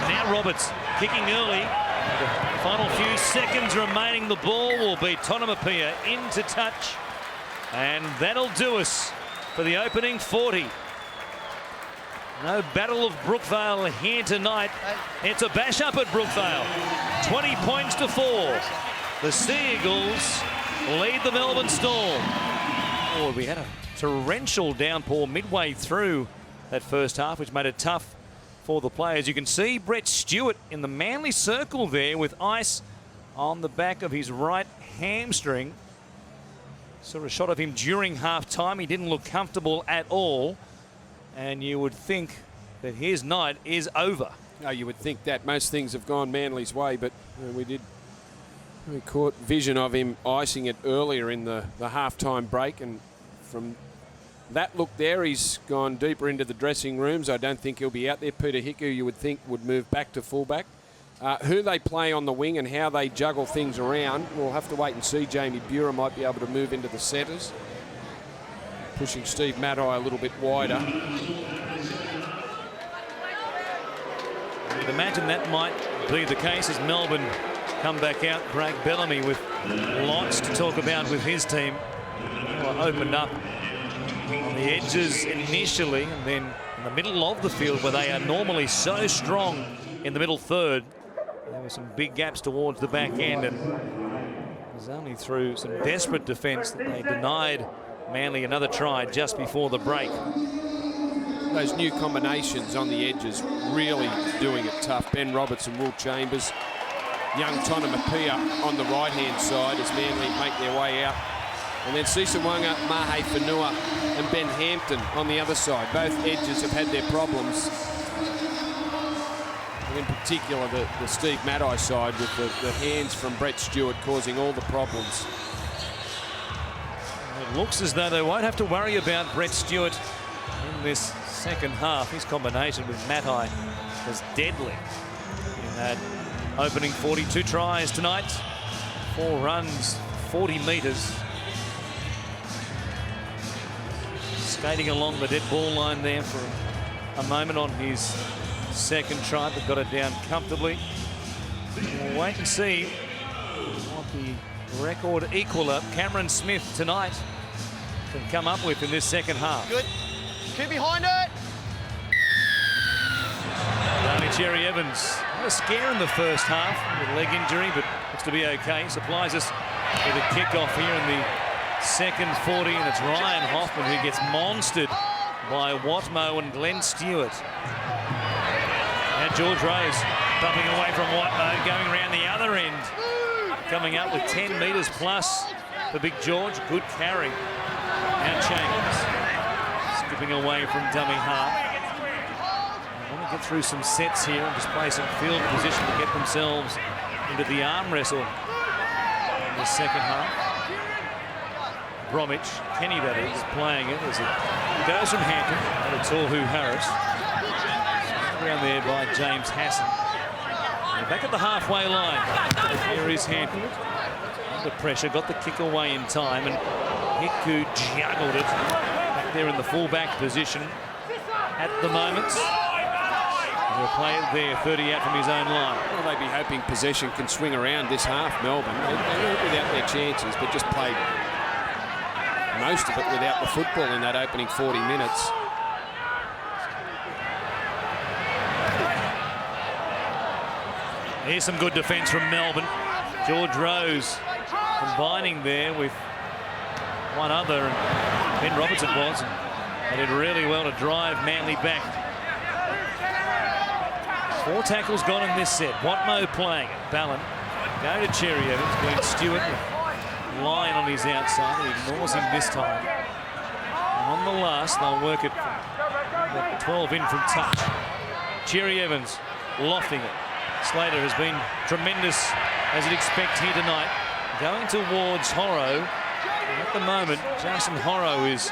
Now Roberts kicking early. The final few seconds remaining, the ball will be Tonamapia into touch, and that'll do us for the opening 40. No Battle of Brookvale here tonight. It's a bash up at Brookvale. 20 points to 4. The Sea Eagles lead the Melbourne Storm. Oh, we had a torrential downpour midway through that first half, which made it tough for the players. You can see Brett Stewart in the Manly circle there with ice on the back of his right hamstring. Saw a shot of him during half-time. He didn't look comfortable at all. And you would think that his night is over. No, you would think that. Most things have gone Manly's way, but we caught vision of him icing it earlier in the half-time break, and from that look there, he's gone deeper into the dressing rooms. I don't think he'll be out there. Peter Hiku, you would think, would move back to fullback. Who they play on the wing and how they juggle things around, we'll have to wait and see. Jamie Buhrer might be able to move into the centres, pushing Steve Matai a little bit wider. I'd imagine that might be the case as Melbourne come back out. Greg Bellamy with lots to talk about with his team. Well, opened up on the edges initially, and then in the middle of the field where they are normally so strong in the middle third, there were some big gaps towards the back end, and it was only through some desperate defence that they denied Manly another try just before the break. Those new combinations on the edges really doing it tough. Ben Roberts and Will Chambers. Young Tonamapia on the right-hand side as Manly make their way out. And then Sisawanga, Mahe Whenua and Ben Hampton on the other side. Both edges have had their problems. And in particular, the Steve Matai side with the hands from Brett Stewart causing all the problems. It looks as though they won't have to worry about Brett Stewart in this second half. His combination with Matai was deadly in that opening 42 tries tonight. 4 runs, 40 metres. Skating along the dead ball line there for a moment on his second try, but got it down comfortably. We'll wait and see what the record equaler Cameron Smith tonight can come up with in this second half. Good. Keep behind it. Only Cherry Evans had a scare in the first half with a leg injury, but looks to be okay. Supplies us with a kick-off here in the second 40, and it's Ryan Hoffman who gets monstered by Watmo and Glenn Stewart. And George Rose bumping away from Watmo, going around the other end. Coming up with 10 metres plus for Big George. Good carry. Now Chambers skipping away from dummy half. They want to get through some sets here and just play some field position to get themselves into the arm wrestle in the second half. Bromwich, Kenny that is, playing it as it goes from Hampton to Torhu Harris. Around there by James Hassan. And back at the halfway line. Here is Hampton. Under pressure, got the kick away in time, and Hiku juggled it back there in the fullback position at the moment. He'll play it there, 30 out from his own line. Well, they'd be hoping possession can swing around this half, Melbourne. They weren't without their chances, but just played most of it without the football in that opening 40 minutes. Here's some good defence from Melbourne. George Rose combining there with one other, and Ben Robertson was, and they did really well to drive Manly back. 4 tackles gone in this set. Watmo playing it. Ballon go to Cherry Evans. Glenn Stewart line on his outside. He ignores him this time. And on the last, they'll work it from 12 in from touch. Cherry Evans lofting it. Slater has been tremendous, as you'd expect here tonight. Going towards Horrow. And at the moment, Jason Horrow is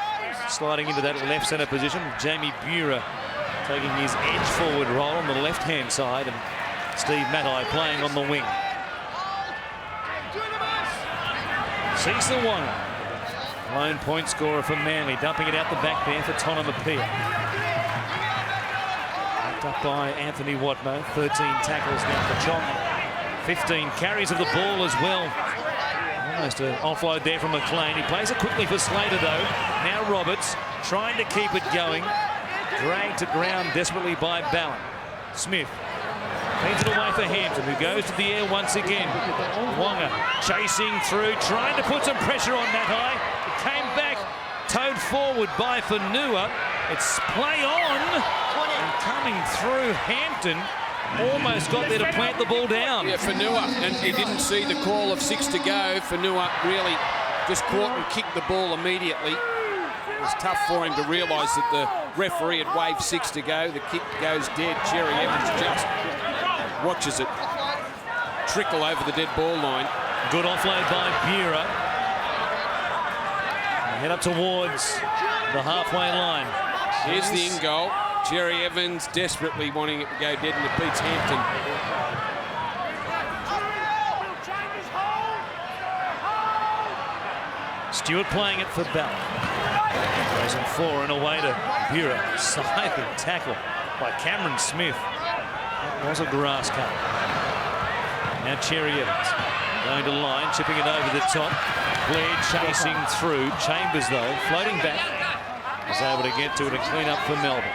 sliding into that left centre position. Jamie Buhrer taking his edge forward role on the left-hand side, and Steve Matai playing on the wing. Cecil Wanga, lone point scorer for Manly, dumping it out the back there for Tonamapia. Backed up by Anthony Watmo, 13 tackles now for Chong. 15 carries of the ball as well. Almost an offload there from McLean. He plays it quickly for Slater though. Now Roberts trying to keep it going. Dragged to ground desperately by Ballon. Smith feeds it away for Hampton, who goes to the air once again. Wanga chasing through, trying to put some pressure on Matai. It came back, towed forward by Fanua. It's play on, and coming through Hampton. Almost got there to plant the ball down. Yeah, Fanua, and he didn't see the call of 6 to go. Fanua really just caught and kicked the ball immediately. It was tough for him to realise that the referee had waved 6 to go. The kick goes dead. Cherry Evans just watches it trickle over the dead ball line. Good offload by Buhrer. Head up towards the halfway line. Here's the in goal. Cherry Evans desperately wanting it to go dead, and it beats Hampton. Stewart playing it for Bell. Goes in 4 and away to Buhrer. Scything tackle by Cameron Smith. That was a grass cut. Now Cherry Evans going to line, chipping it over the top. Blair chasing through. Chambers though, floating back, was able to get to it and clean up for Melbourne.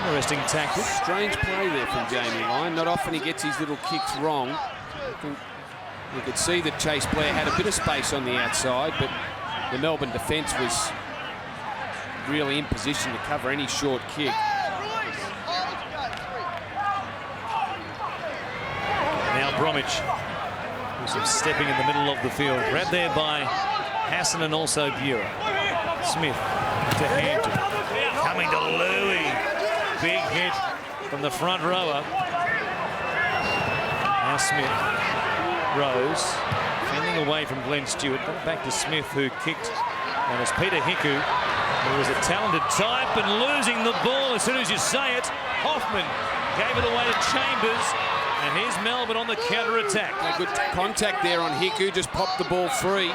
Interesting tactic. Strange play there from Jamie Lyon. Not often he gets his little kicks wrong. I think you could see that Chase Blair had a bit of space on the outside, but the Melbourne defence was really in position to cover any short kick. Now Bromwich, who's stepping in the middle of the field. Grabbed there by Hassan and also Buhrer. Smith to Hampton. Coming to Louis. Big hit from the front rower. Now Smith. Rose. Fending away from Glenn Stewart. Back to Smith, who kicked. And it's Peter Hiku, who was a talented type, and losing the ball as soon as you say it. Hoffman gave it away to Chambers. And here's Melbourne on the counter-attack. A good contact there on Hiku, just popped the ball free.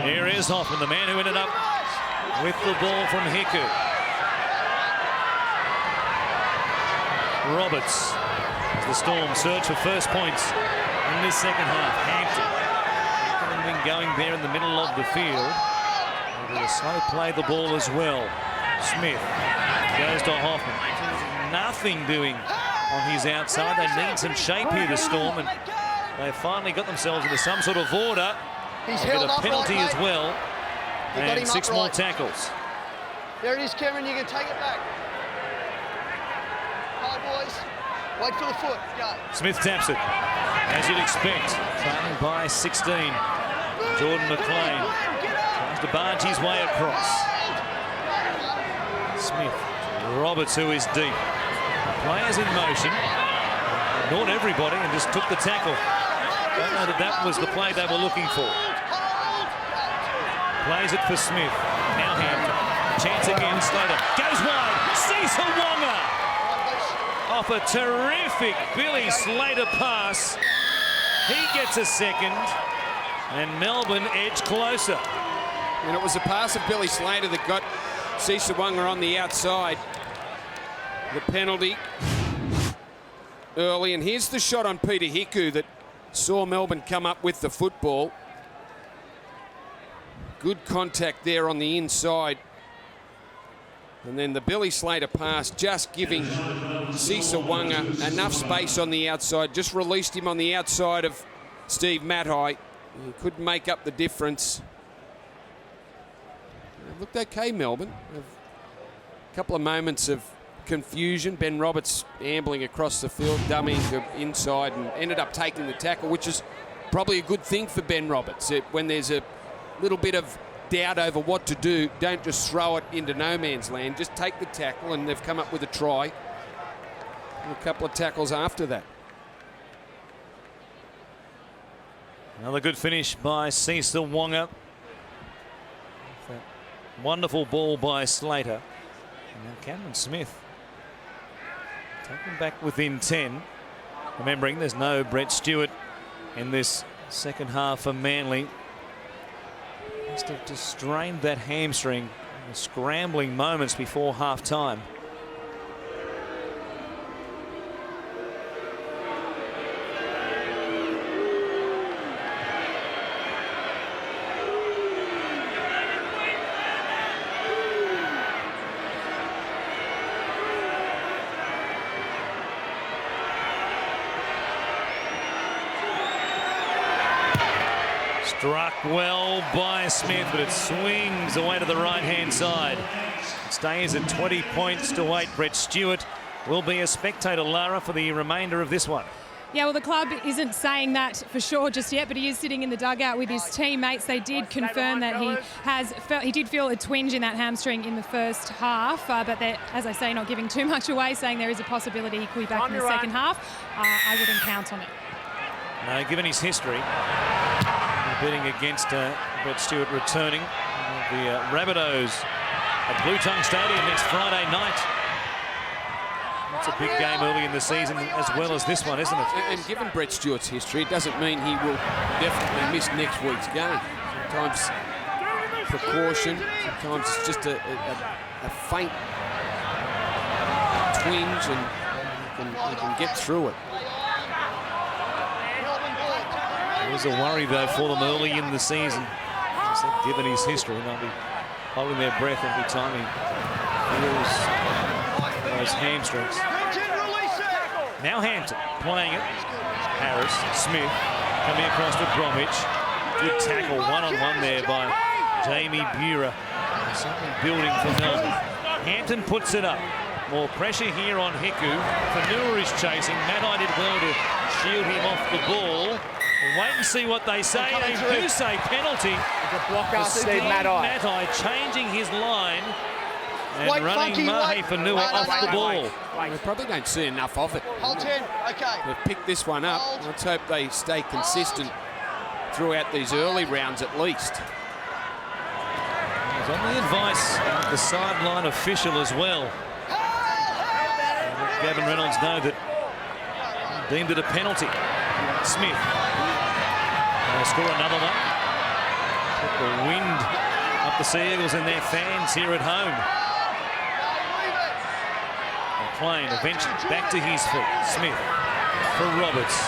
Here is Hoffman, the man who ended up with the ball from Hiku. Roberts, as the Storm search for first points in this second half. Hampton been going there in the middle of the field. Able to slow play the ball as well. Smith goes to Hoffman. Nothing doing on his outside. They need some shape here, the Storm, and they finally got themselves into some sort of order. He's They'll held get a up penalty right, as well. got And him 6 up more right. tackles. There it is, Cameron. You can take it back. Hard, boys. Wait for the foot. Go. Smith taps it, as you'd expect. Trailing by 16. Jordan McLean tries to barge his way across. Smith, Roberts, who is deep. Players in motion. Ignored everybody and just took the tackle. Don't know that that was the play they were looking for. Plays it for Smith. Now Hampton. Chance again, Slater. Goes wide. Cecil Wonga. Off a terrific Billy Slater pass. He gets a second. And Melbourne edge closer. And it was a pass of Billy Slater that got Sisawanga on the outside. The penalty early. And here's the shot on Peter Hiku that saw Melbourne come up with the football. Good contact there on the inside. And then the Billy Slater pass just giving Sisawanga enough space on the outside. Just released him on the outside of Steve Matai. He couldn't make up the difference. It looked okay, Melbourne. A couple of moments of confusion. Ben Roberts ambling across the field, dummying to inside, and ended up taking the tackle, which is probably a good thing for Ben Roberts. When there's a little bit of doubt over what to do, don't just throw it into no man's land. Just take the tackle, and they've come up with a try. And a couple of tackles after that. Another good finish by Cecil Wonga. That wonderful ball by Slater. And now Cameron Smith taken back within 10. Remembering there's no Brett Stewart in this second half for Manly. Must have just strained that hamstring in the scrambling moments before half time. Struck well by Smith, but it swings away to the right-hand side. It stays at 20 points to 8. Brett Stewart will be a spectator, Lara, for the remainder of this one. Yeah, well, the club isn't saying that for sure just yet, but he is sitting in the dugout with his teammates. They did confirm that he did feel a twinge in that hamstring in the first half, but they're, as I say, not giving too much away, saying there is a possibility he could be back in the second half. I wouldn't count on it. No, given his history, bidding against Brett Stewart returning. The Rabbitohs at Blue Tongue Stadium next Friday night. That's a big game early in the season as well as this one, isn't it? And given Brett Stewart's history, it doesn't mean he will definitely miss next week's game. Sometimes precaution, sometimes it's just a faint twinge and you can get through it. There's a worry, though, for them early in the season. As I said, given his history, they'll be holding their breath every time he feels those hamstrings. Now Hampton playing it. Harris, Smith coming across to Bromwich. Good tackle, one-on-one there by Jamie Buhrer. Something building for Melbourne. Hampton puts it up. More pressure here on Hiku. Fanua is chasing. Matai did well to shield him off the ball. We'll wait and see what they say. They do say penalty. It's a blocker, Steve Matai. Matai changing his line and running Mahe Fanua off the ball. We probably don't see enough of it. Hold 10. Okay. They've picked this one up. Let's hope they stay consistent throughout these early rounds at least. He's on the advice of the sideline official as well. Gavin Reynolds know that he deemed it a penalty. Smith. They'll score another one. Put the wind up the Sea Eagles and their fans here at home. McLean eventually back to his feet. Smith for Roberts.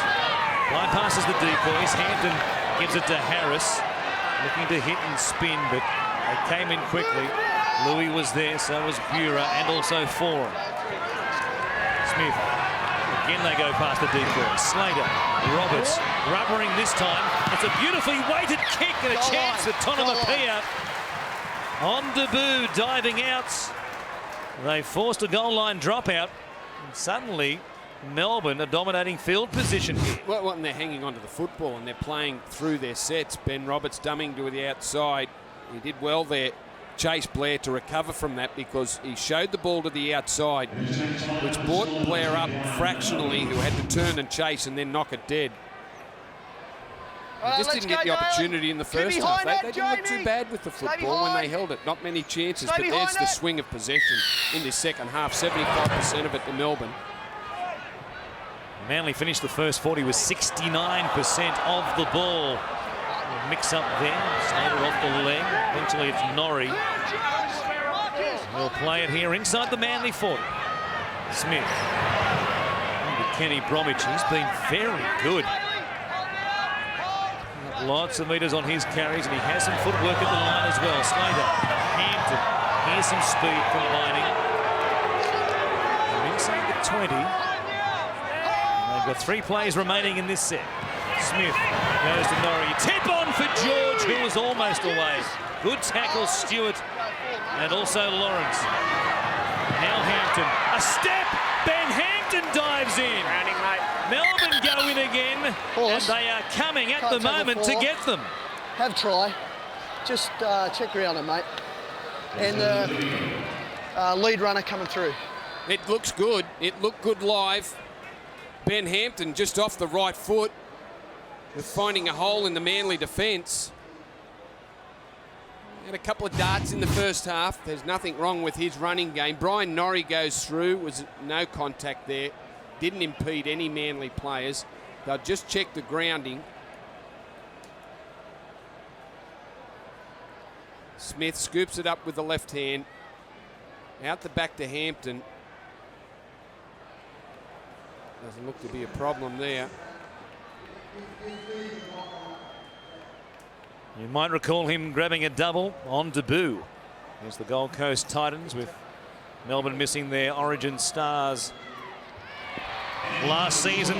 Bypasses the decoys. Hampton gives it to Harris. Looking to hit and spin, but they came in quickly. Louis was there, so was Bura, and also Foran. Smith. Again they go past the decoy. Slater. Roberts. Rubbering this time. It's a beautifully weighted kick and a chance for Tonomapia. On debut, diving out. They forced a goal line dropout. And suddenly, Melbourne are dominating field position here. Well, when they're hanging onto the football and they're playing through their sets, Ben Roberts dumbing to the outside. He did well there, Chase Blair, to recover from that because he showed the ball to the outside, which brought Blair up fractionally, who had to turn and chase and then knock it dead. They just didn't get the opportunity in the first half. They didn't look too bad with the football when they held it. Not many chances, but there's the swing of possession in this second half. 75% of it to Melbourne. Manly finished the first 40 with 69% of the ball. Mix up there. Slater off the leg. Eventually it's Norrie. We'll play it here inside the Manly 40. Smith. Kenny Bromwich. He's been very good. Lots of metres on his carries, and he has some footwork at the line as well. Slater. Hampton. Here's some speed combining. And inside the 20. They've got 3 plays remaining in this set. Smith goes to Norrie. Tip on for George, who was almost away. Good tackle, Stewart, and also Lawrence. Now Hampton. A step. Ben Hampton dives in. Melbourne go in again, and they are coming at the moment to get them. Have try. Just check around it, mate. And the lead runner coming through. It looks good. It looked good live. Ben Hampton just off the right foot with finding a hole in the Manly defence. Had a couple of darts in the first half. There's nothing wrong with his running game. Brian Norrie goes through. Was no contact there. Didn't impede any Manly players. They'll just check the grounding. Smith scoops it up with the left hand. Out the back to Hampton. Doesn't look to be a problem there. You might recall him grabbing a double on debut against the Gold Coast Titans, with Melbourne missing their origin stars last season.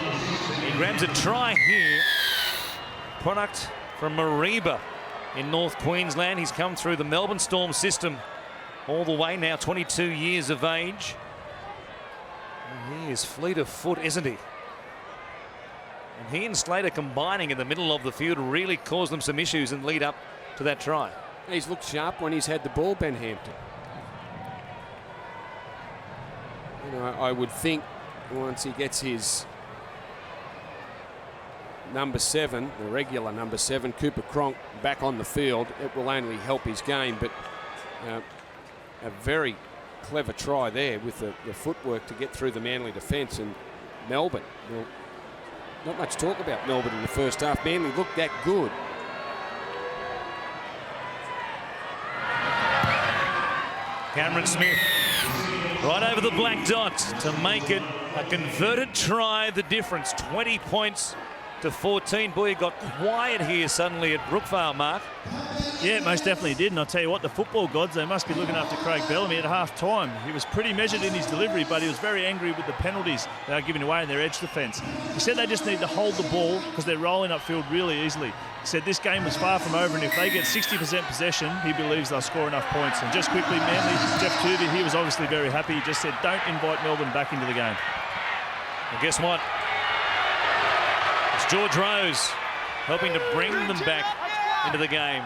He grabs a try here. Product from Mariba in North Queensland. He's come through the Melbourne Storm system all the way, now 22 years of age. And he is fleet of foot, isn't he? And he and Slater combining in the middle of the field really caused them some issues and lead up to that try. He's looked sharp when he's had the ball, Ben Hampton. You know, I would think once he gets his number 7, the regular number 7, Cooper Cronk, back on the field, it will only help his game. But a very clever try there with the footwork to get through the Manly defence. And Melbourne, well, not much talk about Melbourne in the first half. Manly looked that good. Cameron Smith right over the black dot to make it a converted try. The difference, 20 points to 14. Boy, it got quiet here suddenly at Brookvale, Mark. Yeah, most definitely did. And I'll tell you what, the football gods, they must be looking after Craig Bellamy at half-time. He was pretty measured in his delivery, but he was very angry with the penalties they are giving away in their edge defence. He said they just need to hold the ball because they're rolling upfield really easily. He said this game was far from over, and if they get 60% possession, he believes they'll score enough points. And just quickly, Manly, Jeff Tuvey, he was obviously very happy. He just said, don't invite Melbourne back into the game. And guess what? It's George Rose helping to bring them back into the game.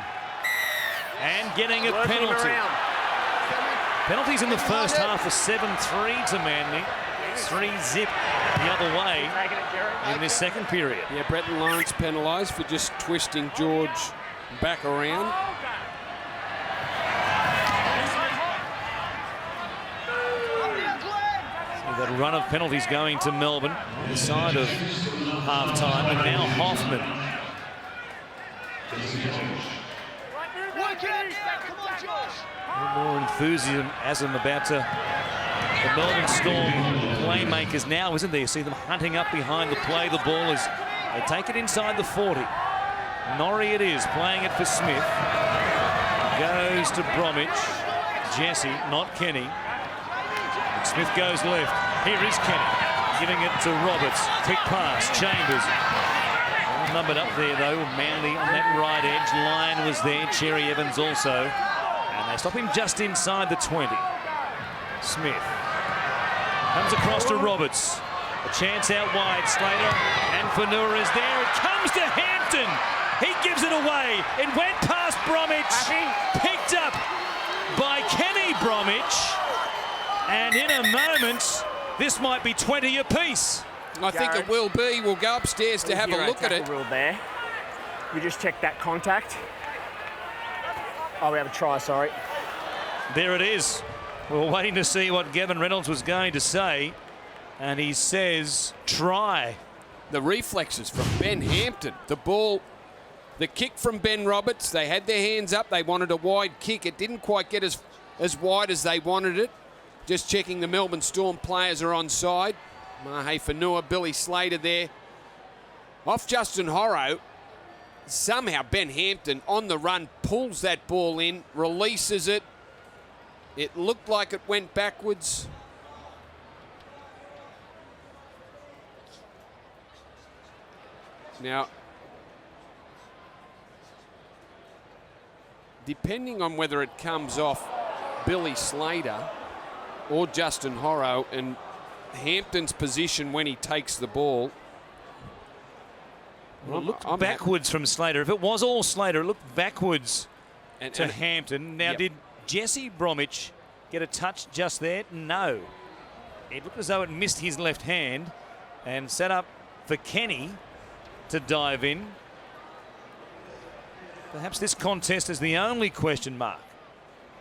And getting a penalty. Penalties in the first half for 7-3 to Manly. 3-zip the other way in this second period. Yeah, Bretton Lawrence penalised for just twisting George back around. So that run of penalties going to Melbourne on the side of half-time. And now Hoffman. little more enthusiasm about the Melbourne Storm playmakers now, isn't there? You see them hunting up behind the play. The ball is, they take it inside the 40. Norrie it is, playing it for Smith. Goes to Bromwich. Jesse, not Kenny. Smith goes left. Here is Kenny, giving it to Roberts. Quick pass, Chambers. All numbered up there though, Manly on that right edge. Lyon was there, Cherry Evans also. And they stop him just inside the 20. Smith comes across to Roberts. A chance out wide, Slater and Fanua is there. It comes to Hampton. He gives it away. It went past Bromwich. Picked up by Kenny Bromwich. And in a moment, this might be 20 apiece. I think it will be. We'll go upstairs to have a look at it. Rule there. We just check that contact. Oh, we have a try, sorry. There it is. We were waiting to see what Gavin Reynolds was going to say. And he says, try. The reflexes from Ben Hampton. The ball, the kick from Ben Roberts. They had their hands up. They wanted a wide kick. It didn't quite get as wide as they wanted it. Just checking the Melbourne Storm players are onside. Mahe Fanua, Billy Slater there. Off Justin Horrow. Somehow Ben Hampton on the run pulls that ball in, releases it. It looked like it went backwards. Now, depending on whether it comes off Billy Slater or Justin Horrow and Hampton's position when he takes the ball. Well, it looked backwards from Slater. If it was all Slater, it looked backwards to Hampton. Now, did Jesse Bromwich get a touch just there? No. It looked as though it missed his left hand and set up for Kenny to dive in. Perhaps this contest is the only question mark.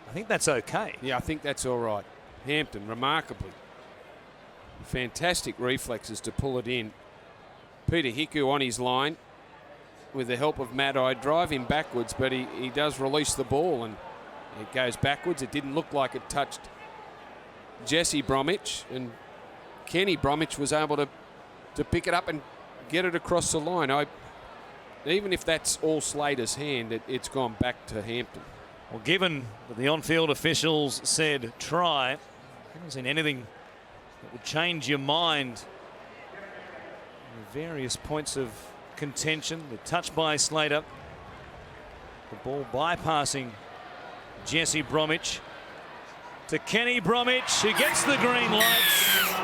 I think that's okay. Yeah, I think that's all right. Hampton, remarkably. Fantastic reflexes to pull it in. Peter Hiku on his line with the help of Matt-Eye. Drive him backwards, but he does release the ball and it goes backwards. It didn't look like it touched Jesse Bromwich, and Kenny Bromwich was able to pick it up and get it across the line. Even if that's all Slater's hand, it's gone back to Hampton. Well, given that the on-field officials said try, I haven't seen anything that would change your mind. Various points of contention. The touch by Slater. The ball bypassing Jesse Bromwich to Kenny Bromwich, who gets the green light.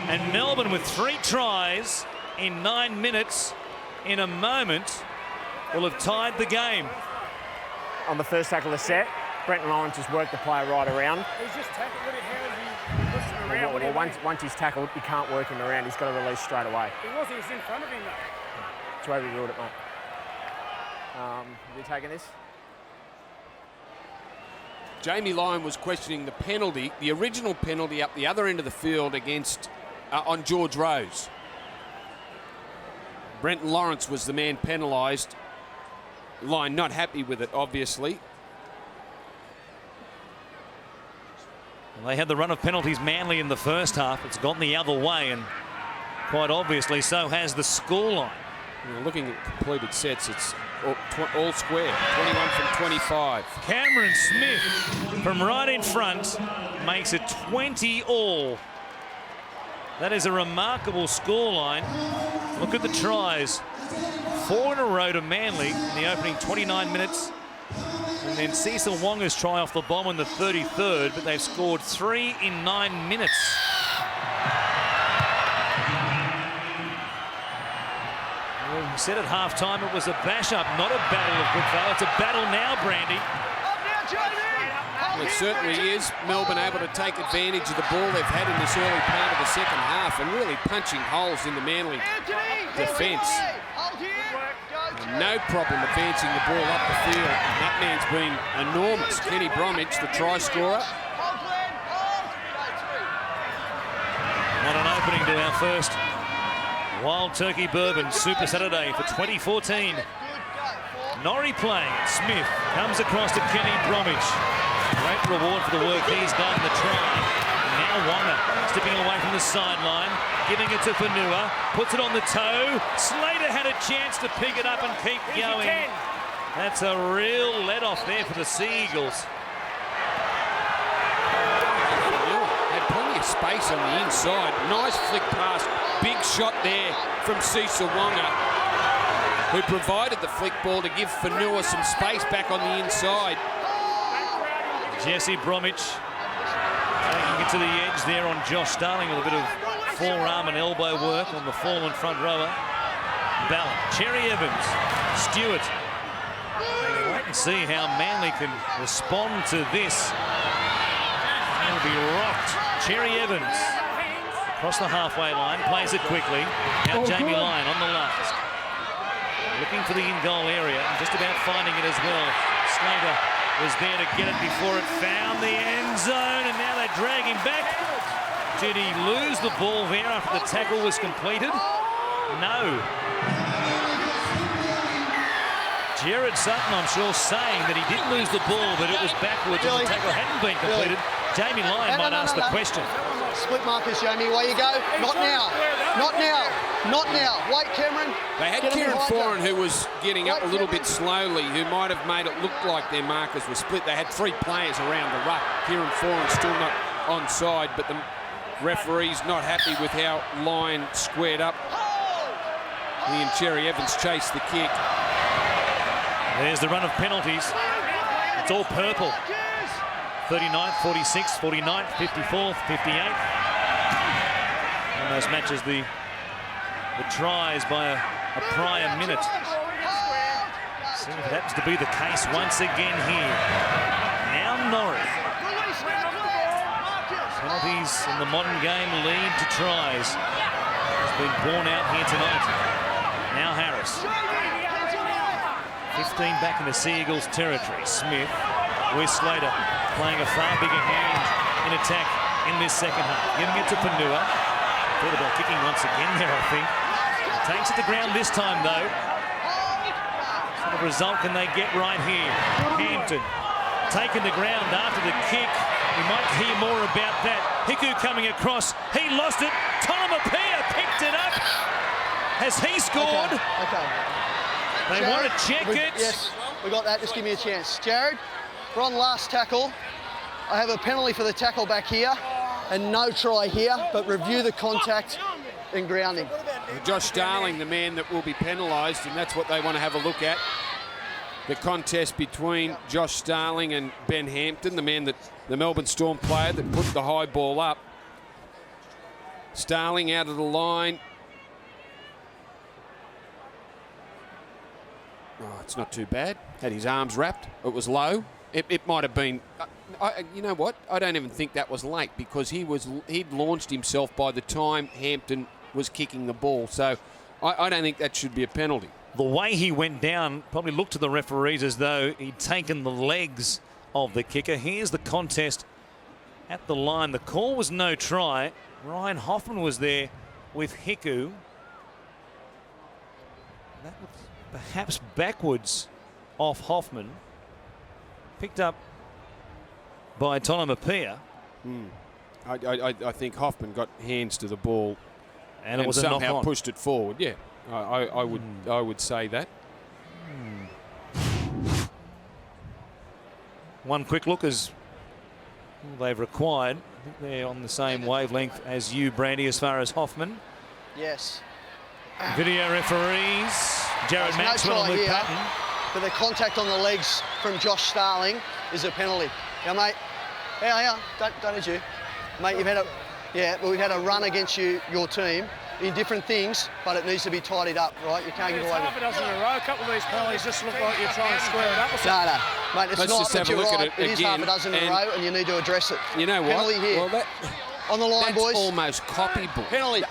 And Melbourne with 3 tries in 9 minutes in a moment will have tied the game. On the first tackle of the set, Brenton Lawrence has worked the player right around. He's just tackled it. How is he pushing around? Well, once he's tackled, you can't work him around. He's got to release straight away. He was in front of him, though. That's the way we ruled it, mate. Are you taking this? Jamie Lyon was questioning the penalty, the original penalty up the other end of the field against on George Rose. Brenton Lawrence was the man penalised. Lyon not happy with it, obviously. Well, they had the run of penalties Manly in the first half. It's gone the other way, and quite obviously so has the scoreline. Looking at completed sets, it's all square. 21 from 25. Cameron Smith from right in front makes it 20 all. That is a remarkable scoreline. Look at the tries. 4 in a row to Manly in the opening 29 minutes. And then Cecil Wonga's try off the bomb in the 33rd, but they've scored 3 in 9 minutes. Well, we said at halftime it was a bash-up, not a battle of Brookvale. It's a battle now, Brandy. Well, it certainly is. Melbourne able to take advantage of the ball they've had in this early part of the second half and really punching holes in the Manly defence. No problem advancing the ball up the field. And that man's been enormous. Kenny Bromwich, the try scorer. What an opening to our first Wild Turkey Bourbon Super Saturday for 2014. Norrie playing. Smith comes across to Kenny Bromwich. Great reward for the work he's done, the try. Now Wonga stepping away from the sideline, giving it to Fanua, puts it on the toe. Slater had a chance to pick it up and keep going. That's a real let-off there for the Sea Eagles. Had plenty of space on the inside. Nice flick pass. Big shot there from Cecil Wonga, who provided the flick ball to give Fanua some space back on the inside. Jesse Bromwich taking it to the edge there on Josh Starling with a bit of forearm and elbow work on the fallen front rower. Ballard, Cherry Evans, Stewart. Wait and see how Manly can respond to this. It'll be rocked. Cherry Evans across the halfway line, plays it quickly. Now Jamie Lyon on the last. Looking for the in-goal area and just about finding it as well. Slater was there to get it before it found the end zone, and now they drag him back. Did he lose the ball there after the tackle was completed? No. Jared Sutton, I'm sure, saying that he did lose the ball, but it was backwards and the tackle hadn't been completed. Jamie Lyon might ask the question. Split markers, Jamie. Away you go. Not now. Not now. Not now. Wait, Cameron. They had Kieran Foran, who was getting up a little bit slowly, who might have made it look like their markers were split. They had 3 players around the ruck. Kieran Foran still not onside, but the referee's not happy with how Lyon squared up. He and Cherry Evans chased the kick. There's the run of penalties. It's all purple. 39th, 46th, 49th, 54th, 58th. Almost matches the tries by a prior minute. See if it happens to be the case once again here. Now Norrie. Penalties in the modern game lead to tries. It's been borne out here tonight. Now Harris. 15 back in the Sea Eagles territory. Smith with Slater playing a far bigger hand in attack in this second half. Giving it to Fanua. Thought about kicking once again there, I think. Takes it to ground this time, though. What sort of result can they get right here? Hampton taking the ground after the kick. We might hear more about that. Hiku coming across. He lost it. Tonomapia picked it up. Has he scored? Okay. They Jared, want to check it. Yes, we got that. Just give me a chance. Jared, we're on last tackle. I have a penalty for the tackle back here and no try here, but review the contact and grounding. Josh Starling, the man that will be penalised, and that's what they want to have a look at. The contest between Josh Starling and Ben Hampton, the man that the Melbourne Storm player that put the high ball up. Starling out of the line. Oh, it's not too bad. Had his arms wrapped. It was low. It might have been. You know what? I don't even think that was late because he'd launched himself by the time Hampton was kicking the ball. So I don't think that should be a penalty. The way he went down probably looked to the referees as though he'd taken the legs of the kicker. Here's the contest at the line. The call was no try. Ryan Hoffman was there with Hiku. That was perhaps backwards off Hoffman. Picked up by Tonomapia. I think Hoffman got hands to the ball and it was a knock somehow on. pushed it forward. Yeah, I would say that. One quick look as they've required. I think they're on the same wavelength as you, Brandy, as far as Hoffman. Yes. Video referees. Jared There's Maxwell no and try Luke here, Patton. but the contact on the legs from Josh Starling is a penalty. Yeah, mate. Yeah. Don't hit you, mate. You've had a we've had a run against your team in different things, but it needs to be tidied up, right? You can't give away. Half a dozen in a row. A couple of these penalties just look like you're trying to square it up. No, mate. It's Let's not. just have But a you're look right. at it It is half a again, dozen in a and row, and you need to address it. You know what? Penalty here. Well, on the line, that's boys. almost copyable. Penalty.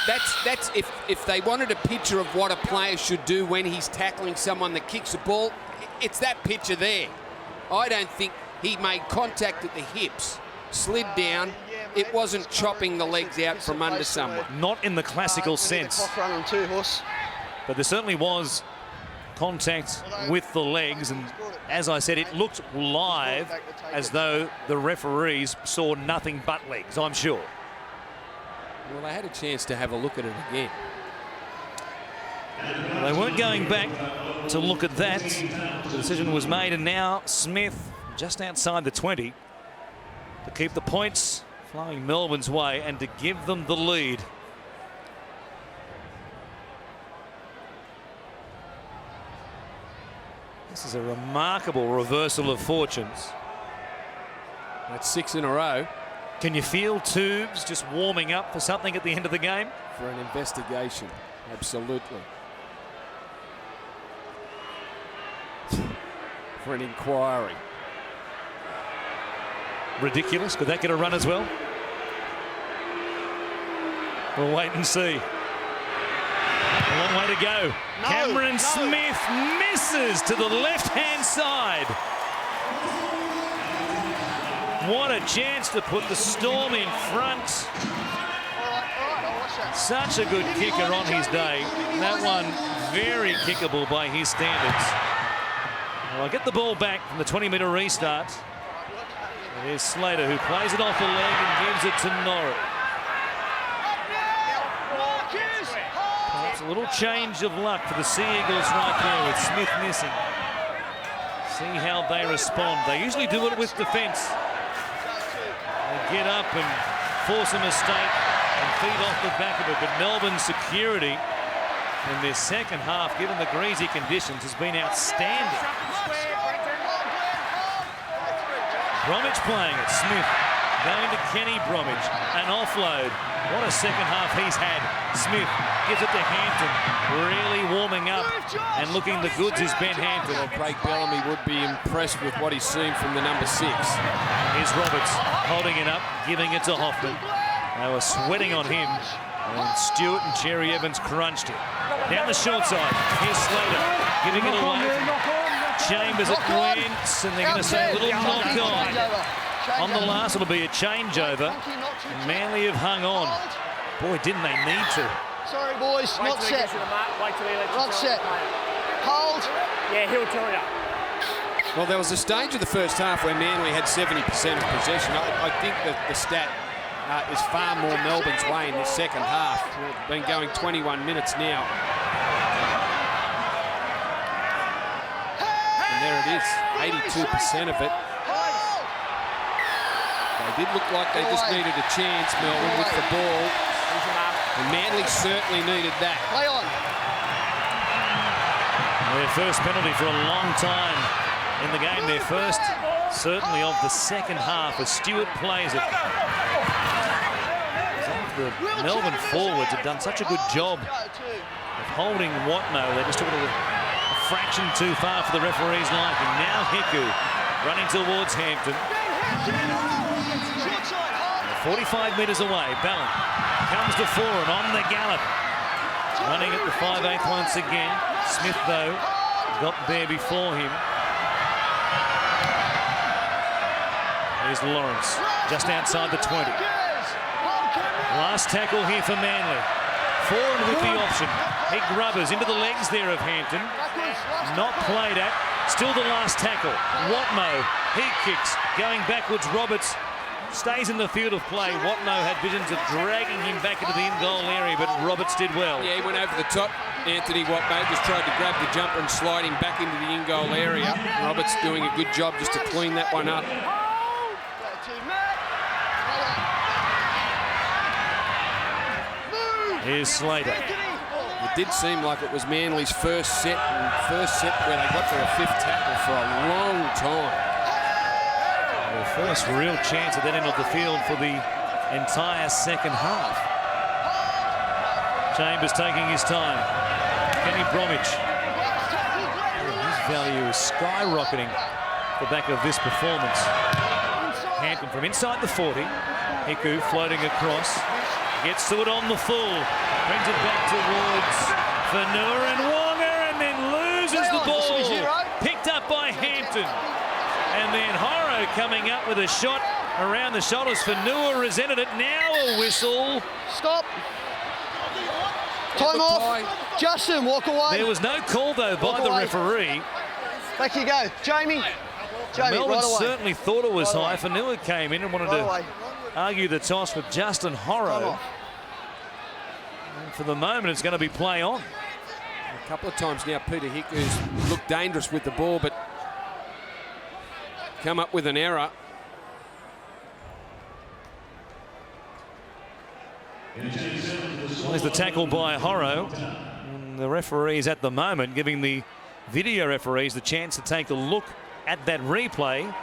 That's if they wanted a picture of what a player should do when he's tackling someone that kicks the ball, it's that picture there. I don't think he made contact at the hips, slid down. It wasn't chopping the legs out from under someone. Not in the classical sense. The clock running too, horse. But there certainly was contact with the legs, and as I said, it looked live as though the referees saw nothing but legs, I'm sure. Well, they had a chance to have a look at it again. They weren't going back to look at that. The decision was made, and now Smith just outside the 20 to keep the points flowing Melbourne's way and to give them the lead. This is a remarkable reversal of fortunes. That's 6 in a row. Can you feel Tubes just warming up for something at the end of the game? For an investigation, absolutely. For an inquiry. Ridiculous. Could that get a run as well? We'll wait and see. A long way to go. No, Cameron Smith misses to the left-hand side. What a chance to put the Storm in front. Such a good kicker on his day. That one very kickable by his standards. Well, I'll get the ball back from the 20-metre restart. Here's Slater, who plays it off the leg and gives it to Norris. Perhaps a little change of luck for the Sea Eagles right there with Smith missing. See how they respond. They usually do it with defence. They get up and force a mistake and feed off the back of it. But Melbourne's security in their second half, given the greasy conditions, has been outstanding. Bromwich playing it. Smith going to Kenny Bromwich. An offload. What a second half he's had. Smith gives it to Hampton. Really warming up and looking the goods is Ben Hampton. Well, Craig Bellamy would be impressed with what he's seen from the number 6. Here's Roberts holding it up, giving it to Hoffman. They were sweating on him. And Stewart and Cherry Evans crunched it. Down the short side. Here's Slater giving it away. Chambers at Wentz, and they're going to say a little knock on. On the last, it'll be a changeover. Manly have hung on. Boy, didn't they need to. Sorry, boys, not set. Not set. Hold. Yeah, he'll tell you. Well, there was a stage of the first half where Manly had 70% of possession. I think that the stat is far more Melbourne's way in this second half. We've been going 21 minutes now. And there it is, 82% of it. They did look like they just needed a chance, Melbourne, with the ball. And Manly certainly needed that. Play on. Their first penalty for a long time in the game. Their first, certainly, of the second half as Stewart plays it. The Melbourne forwards have done such a good job of holding Watno. They just took it a fraction too far for the referee's liking. Now Hiku running towards Hampton. 45 metres away, Ballon comes to fore and on the gallop. Running at the 5/8 once again. Smith, though, got there before him. Here's Lawrence, just outside the 20. Last tackle here for Manly. Forward with the option. He grubbers into the legs there of Hampton. Not played at. Still the last tackle. Watmo, he kicks. Going backwards, Roberts stays in the field of play. Watno had visions of dragging him back into the in-goal area, but Roberts did well. Yeah, he went over the top. Anthony Watmo just tried to grab the jumper and slide him back into the in-goal area. Roberts doing a good job just to clean that one up. Here's Slater. It did seem like it was Manly's first set where they got to a 5th tackle for a long time. The first real chance at that end of the field for the entire second half. Chambers taking his time. Kenny Bromwich. His value is skyrocketing the back of this performance. Hampton from inside the 40. Hiku floating across. Gets to it on the full. Brings it back towards Fanua and Wonga, and then loses the ball. Picked up by Hampton. And then Horo coming up with a shot around the shoulders. Fanua resented it. Now a whistle. Stop. Time off. Justin, walk away. There was no call, though, by the referee. Back you go. Jamie. Melbourne right away. certainly thought it was high. Fanua came in and wanted to argue the toss with Justin Horrow. And for the moment, it's going to be play on. A couple of times now, Peter Hiku's looked dangerous with the ball, but come up with an error. There's the tackle by Horrow. And the referees at the moment giving the video referees the chance to take a look at that replay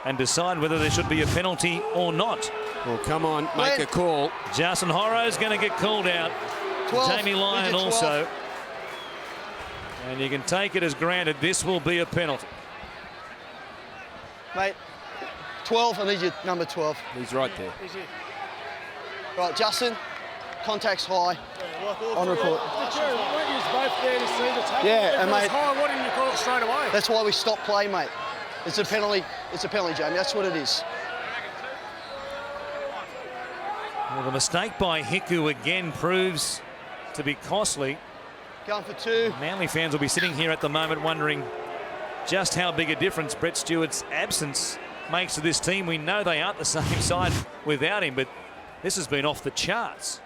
and decide whether there should be a penalty or not. Well, come on, make a call. Justin Horrow's going to get called out. 12, Jamie Lyon also. And you can take it as granted this will be a penalty. Mate, 12, I need you number 12. He's right there. Right, Justin, contact's high. On report. Yeah, and mate, Why didn't you call it straight away? that's why we stopped play, mate. It's a penalty. It's a penalty, Jamie. That's what it is. Well, the mistake by Hiku again proves to be costly. Going for 2. Manly fans will be sitting here at the moment wondering just how big a difference Brett Stewart's absence makes to this team. We know they aren't the same side without him, but this has been off the charts.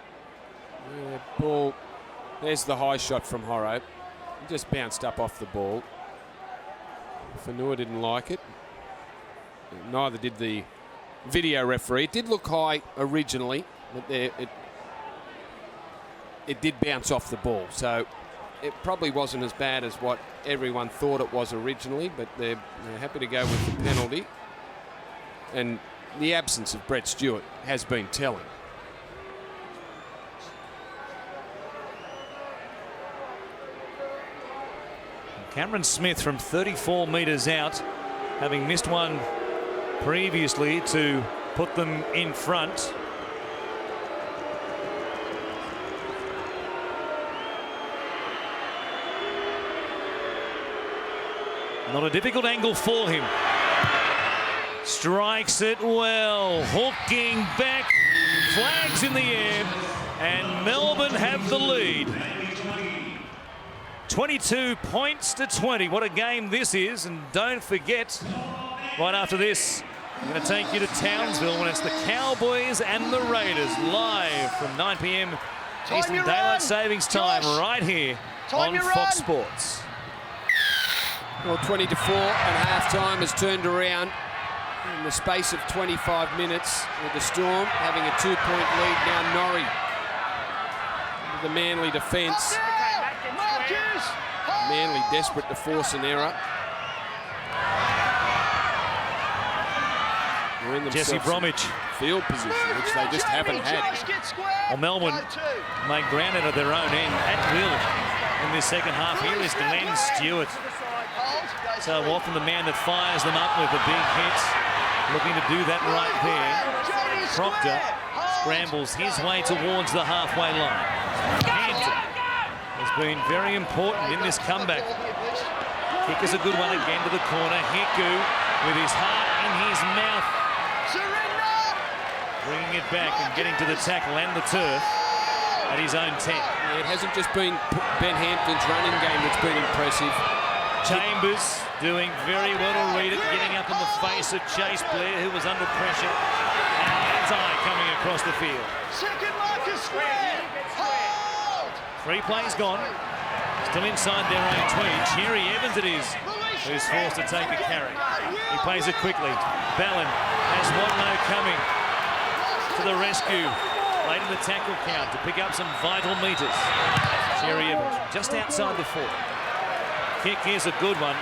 Yeah, ball. There's the high shot from Horrow. He just bounced up off the ball. Fanua didn't like it. Neither did the video referee. It did look high originally, but it did bounce off the ball. So it probably wasn't as bad as what everyone thought it was originally, but they're happy to go with the penalty. And the absence of Brett Stewart has been telling. Cameron Smith from 34 metres out, having missed one previously to put them in front. Not a difficult angle for him. Strikes it well, hooking back, flags in the air, and Melbourne have the lead. 22 points to 20. What a game this is. And don't forget, right after this, I'm going to take you to Townsville when it's the Cowboys and the Raiders live from 9 p.m. Eastern Daylight Savings Time right here on Fox Sports. Well, 20 to 4 and half-time has turned around in the space of 25 minutes with the Storm having a 2-point lead now. Norrie with the Manly defence. Manly desperate to force an error. Jesse Bromwich. Field position, which they just haven't had. Well, Melbourne made ground out of their own end at will in this second half. Here is Glenn Stewart. So often the man that fires them up with the big hits, looking to do that right there. Proctor scrambles his way towards the halfway line. Hampton has been very important in this comeback. Kick is a good one again to the corner. Hiku with his heart in his mouth. Bringing it back and getting to the tackle and the turf at his own 10. Yeah, it hasn't just been Ben Hampton's running game that's been impressive. Chambers doing very well to read it, getting up in the face of Chase Blair, who was under pressure. And Zai coming across the field. Second marker square. Hold. 3 plays gone. Still inside their own 20. Cherry Evans it is, who's forced to take a carry. He plays it quickly. Ballin has Watno coming to the rescue. Late in the tackle count to pick up some vital metres. Cherry Evans just outside the 4. Kick is a good one.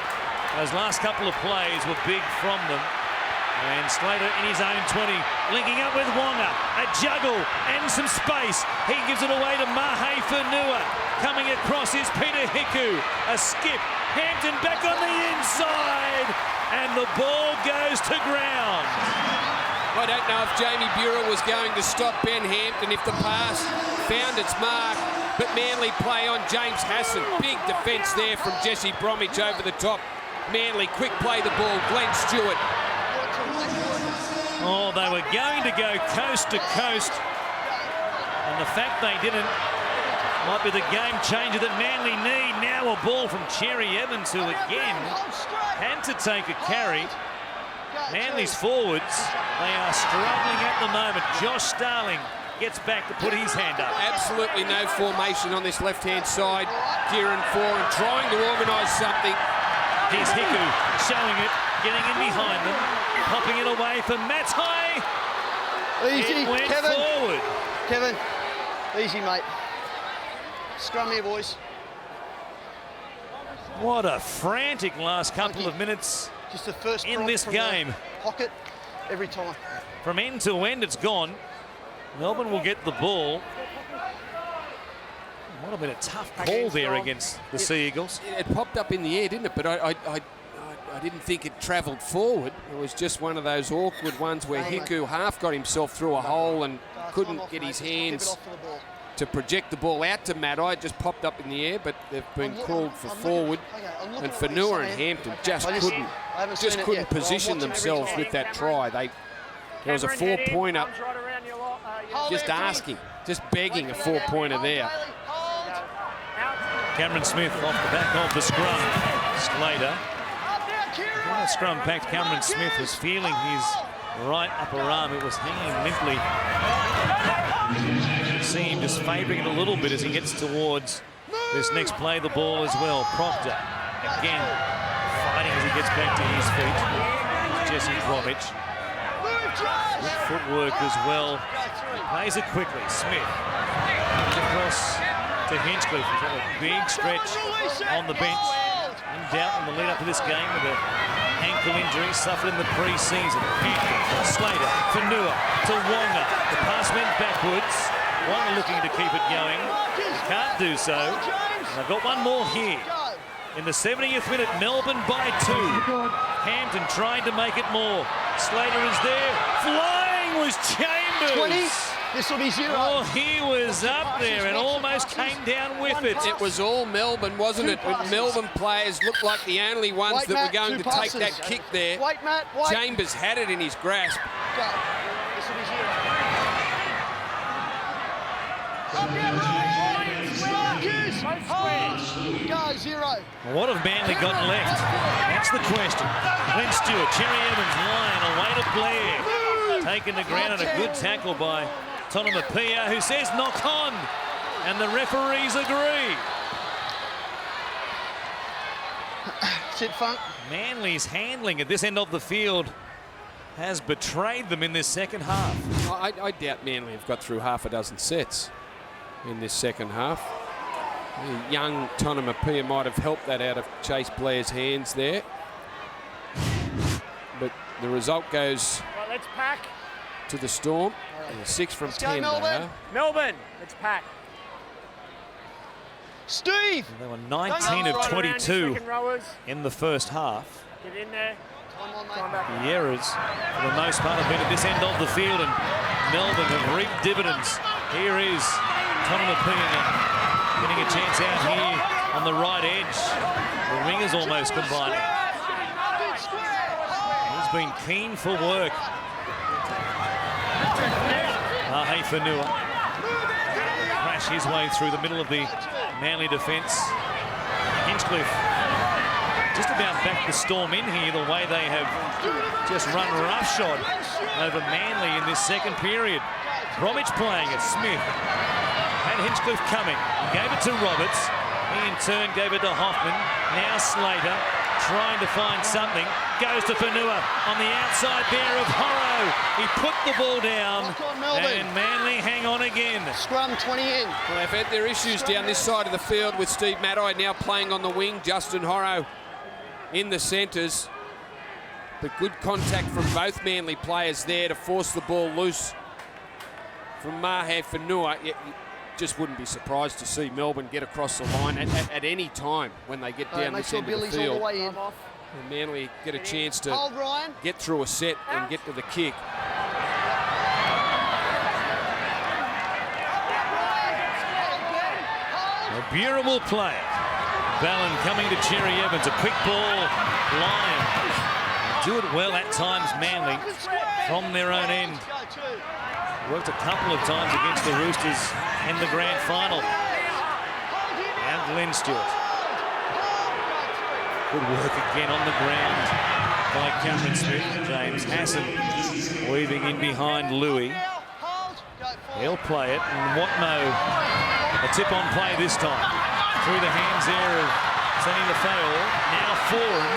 Those last couple of plays were big from them. And Slater in his own 20, linking up with Wonga. A juggle and some space. He gives it away to Mahe Fanua. Coming across is Peter Hiku. A skip. Hampton back on the inside. And the ball goes to ground. I don't know if Jamie Buhrer was going to stop Ben Hampton if the pass found its mark. But Manly play on James Hassan. Big defence there from Jesse Bromwich over the top. Manly quick play the ball. Glenn Stewart. Oh, they were going to go coast to coast. And the fact they didn't Might be the game changer that Manly need. Now a ball from Cherry Evans, who again had to take a carry. Manly's forwards, they are struggling at the moment. Josh Starling gets back to put his hand up. Absolutely no formation on this left-hand side. Kieran Foran trying to organise something. Here's Hiku showing it, getting in behind them, popping it away for Matai. Easy, it went Kevin. Forward. Kevin, easy, mate. Scrum here, boys. What a frantic last couple of minutes. Just the first in this game. Pocket every time. From end to end, it's gone. Melbourne will get the ball. Might have been a tough call there against the Sea Eagles. It popped up in the air, didn't it? But I didn't think it travelled forward. It was just one of those awkward ones where Hiku half got himself through a hole and couldn't get his hands to project the ball out to Matai. It just popped up in the air, but they've been called for forward. And Fanua and Hampton just couldn't position themselves with that try. There was a 4-pointer, just asking, just begging a 4-pointer there. Cameron Smith off the back of the scrum. Slater. When the scrum packed, Cameron Smith was feeling his right upper arm. It was hanging limply. You see him just favouring it a little bit as he gets towards this next play, the ball as well. Proctor, again, fighting as he gets back to his feet. Jesse Bromwich. Good footwork as well. Plays it quickly. Smith across to Hinchcliffe. He's had a big stretch on the bench. In doubt in the lead up to this game with an ankle injury suffered in the pre-season. Hampton, Slater, Fanua to Wonga. The pass went backwards. Wonga looking to keep it going. Can't do so. And I've got one more here. In the 70th minute, Melbourne by 2. Hampton trying to make it more. Slater is there. Flying was Chambers. 20. This will be 0. Oh, he was up there and almost came down with it. It was all Melbourne, wasn't it? But Melbourne players looked like the only ones that were going to take that kick there. Wait, Matt, wait. Chambers had it in his grasp. Go. This will be 0. Go, 0. What have Manly got left? That's the question. Glenn Stewart, Cherry Evans, line away to Blair. Taken the ground and a good tackle by Tonamapia, who says knock on. And the referees agree. Sit, Funk. Manly's handling at this end of the field has betrayed them in this second half. I doubt Manly have got through half a dozen sets in this second half. Young Tonamapia might have helped that out of Chase Blair's hands there. But the result goes to the Storm. 6 from 10. Melbourne. Melbourne, let's pack. Steve! They were 19 of 22 in the first half. Get in there. The errors, for the most part, have been at this end of the field, and Melbourne have reaped dividends. Here is Tonamapia getting a chance out here on the right edge. The wingers almost combining. He's been keen for work. Hey Fanua. Crash his way through the middle of the Manly defence. Hinchcliffe just about back the Storm in here, the way they have just run roughshod over Manly in this second period. Bromwich playing it. Smith had Hinchcliffe coming. He gave it to Roberts. He in turn gave it to Hoffman. Now Slater trying to find something. Goes to Fanua on the outside there of Horrow. He put the ball down. And Manly hang on again. Scrum 20 in. Well, they've had their issues down this side of the field with Steve Matai now playing on the wing. Justin Horrow in the centres. But good contact from both Manly players there to force the ball loose from Mahe Fanua. You just wouldn't be surprised to see Melbourne get across the line at any time when they get down this end of the field. All the way in. And Manly get a chance to Hold, Ryan. get through a set and get to the kick. A beautiful play. Ballon coming to Cherry Evans. A quick ball. Lyon. Do it well at times, Manly, from their own end. Worked a couple of times against the Roosters in the grand final. Now Glenn Stewart. Good work again on the ground by Cameron Smith. James Hassan weaving in behind Louis. He'll play it, and Watmo, a tip-on play this time. Through the hands there of Sonny Lefeor. Now Foran.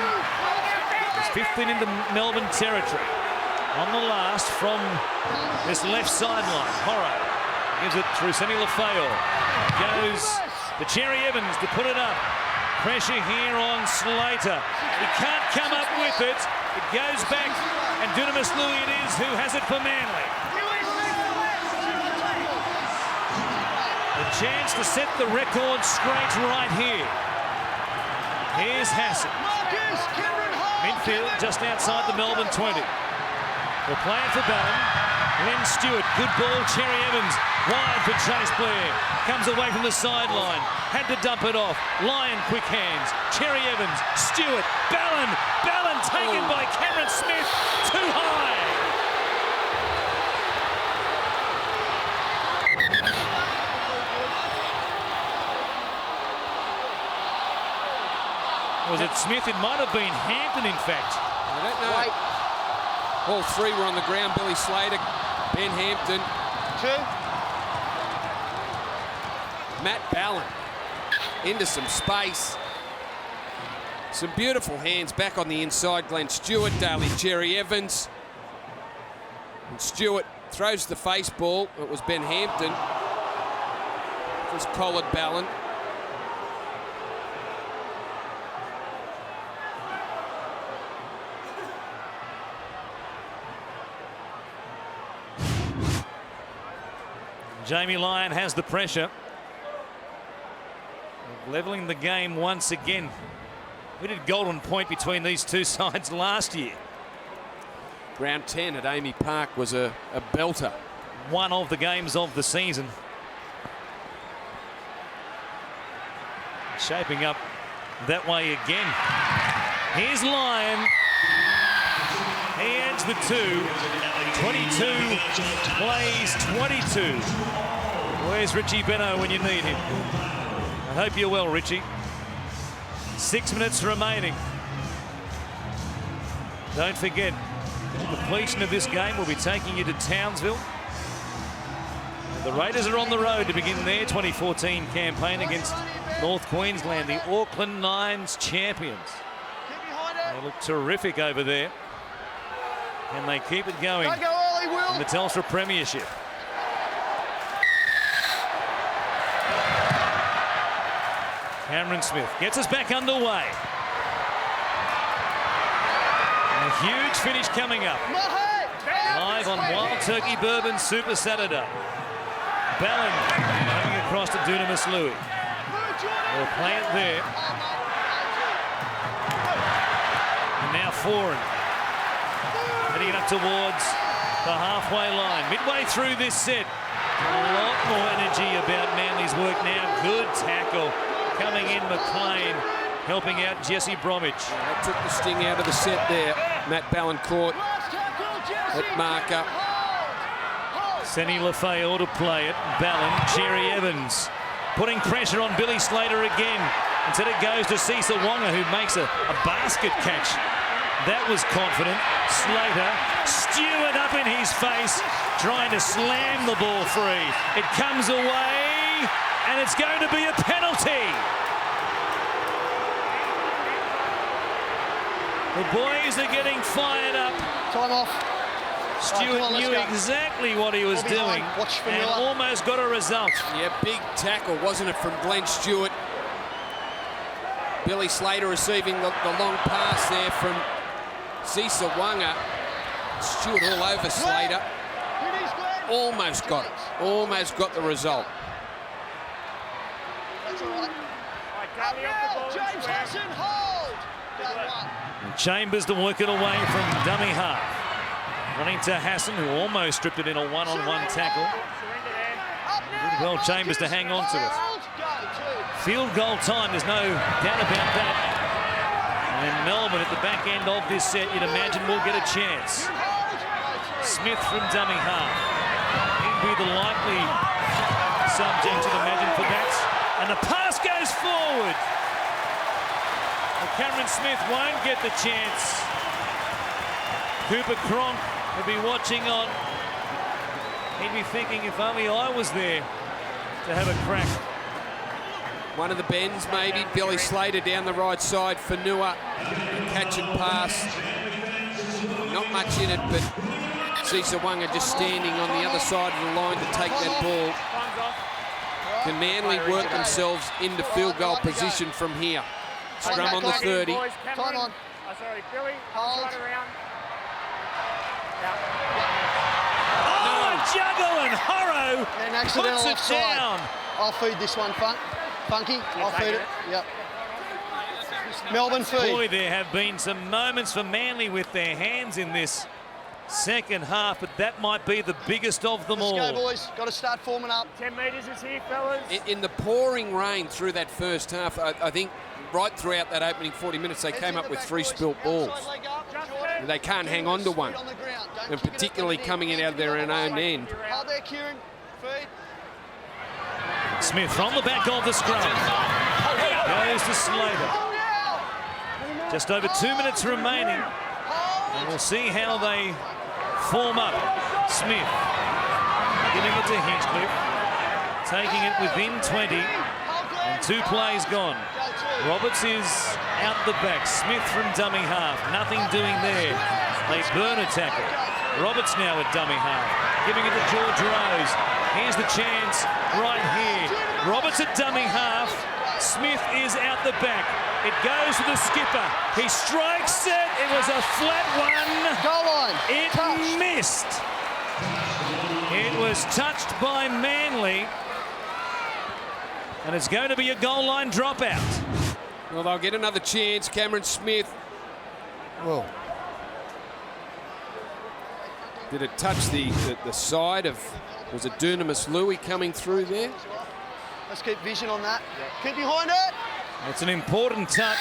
He's 15 into Melbourne territory. On the last from this left sideline. Horror gives it through Sonny Lefeor. Goes to Cherry Evans to put it up. Pressure here on Slater. He can't come up with it. It goes back, and Dunamis Louis it is who has it for Manly. A chance to set the record straight right here. Here's Hassan. Midfield just outside the Melbourne 20. We're playing for Ballon. Glenn Stewart, good ball. Cherry Evans wide for Chase Blair. Comes away from the sideline. Had to dump it off. Lyon, quick hands. Cherry Evans, Stewart, Ballon. Ballon taken by Cameron Smith. Too high. Was it Smith? It might have been Hampton, in fact. I don't know. Wait. All three were on the ground. Billy Slater, Ben Hampton. Matt Ballon into some space. Some beautiful hands back on the inside. Glenn Stewart, Daly Cherry Evans. And Stewart throws the face ball. It was Ben Hampton. Just collared Ballon. Jamie Lyon has the pressure. Levelling the game once again. We did golden point between these two sides last year. Round 10 at Amy Park was a belter. One of the games of the season. Shaping up that way again. Here's Lyon. He adds the 2. 22 plays 22. Where's Richie Beno when you need him? I hope you're well, Richie. 6 minutes remaining. Don't forget, the completion of this game will be taking you to Townsville. The Raiders are on the road to begin their 2014 campaign against North Queensland, the Auckland Nines champions. They look terrific over there. And they keep it going in the Telstra Premiership. Cameron Smith gets us back underway. A huge finish coming up. Live on Wild Turkey Bourbon Super Saturday. Ballon coming across to Dunamis Louis. They'll play it there. And now Foran. Heading it up towards the halfway line. Midway through this set. A lot more energy about Manly's work now. Good tackle coming in. McLean helping out Jesse Bromwich. That took the sting out of the set there. Matt Ballon caught at marker. Sonny Lefeor to play it. Ballon, Cherry Evans putting pressure on Billy Slater again. Instead it goes to Cecil Wonga, who makes a basket catch. That was confident. Slater, Stewart up in his face, trying to slam the ball free. It comes away, and it's going to be a penalty. The boys are getting fired up. Time off. Stewart knew exactly what he was doing and almost got a result. Yeah, big tackle, wasn't it, from Glenn Stewart? Billy Slater receiving the long pass there from Cecil Wonga. Stewart all over Slater. Almost got it. Almost got the result. That's all right. James Hassan, hold. And Chambers to work it away from dummy half. Running to Hassan, who almost stripped it in a one-on-one tackle. Did well Chambers to hang on to it. Field goal time, there's no doubt about that. And Melbourne at the back end of this set, you'd imagine will get a chance. Smith from dummy half. He'd be the likely subject, you'd imagine, for that. And the pass goes forward. Well, Cameron Smith won't get the chance. Cooper Cronk will be watching on. He'd be thinking, if only I was there to have a crack. One of the bends, maybe. Billy Slater down the right side for Nua. Catch and pass. Not much in it, but Sisawanga just standing on the other side of the line to take that ball. Can Manly work themselves into field goal position from here? Scrum on the 30. Time on. Sorry, Billy. Hold. Right around. Oh, a juggle and Horrow An accidental puts it offside. down. I'll feed this one, Funky. I'll feed it. Yep. Melbourne feed. Boy, there have been some moments for Manly with their hands in this second half, but that might be the biggest of them all. Let's go, boys. Got to start forming up. 10 metres is here, fellas. In the pouring rain through that first half, I think right throughout that opening 40 minutes, they came up with 3 spilt balls. They can't hang on to one, and particularly coming in out of their own end. Hold there, Kieran. Feed. Smith from the back of the scrum. Goes to Slater. Just over 2 minutes remaining. And we'll see how they form up. Smith giving it to Hinchcliffe. Taking it within 20. And 2 plays gone. Roberts is out the back. Smith from dummy half. Nothing doing there. They burn a tackle. Roberts now at dummy half. Giving it to George Rose. Here's the chance right here. Roberts at dummy half. Smith is out the back. It goes to the skipper. He strikes it. It was a flat one. Goal line. It Touched. missed. It was touched by Manly. And it's going to be a goal line dropout. Well, they'll get another chance. Cameron Smith. Whoa. Did it touch the side of, was it Dunamis Louis coming through there? Let's keep vision on that. Keep behind it. It's an important touch.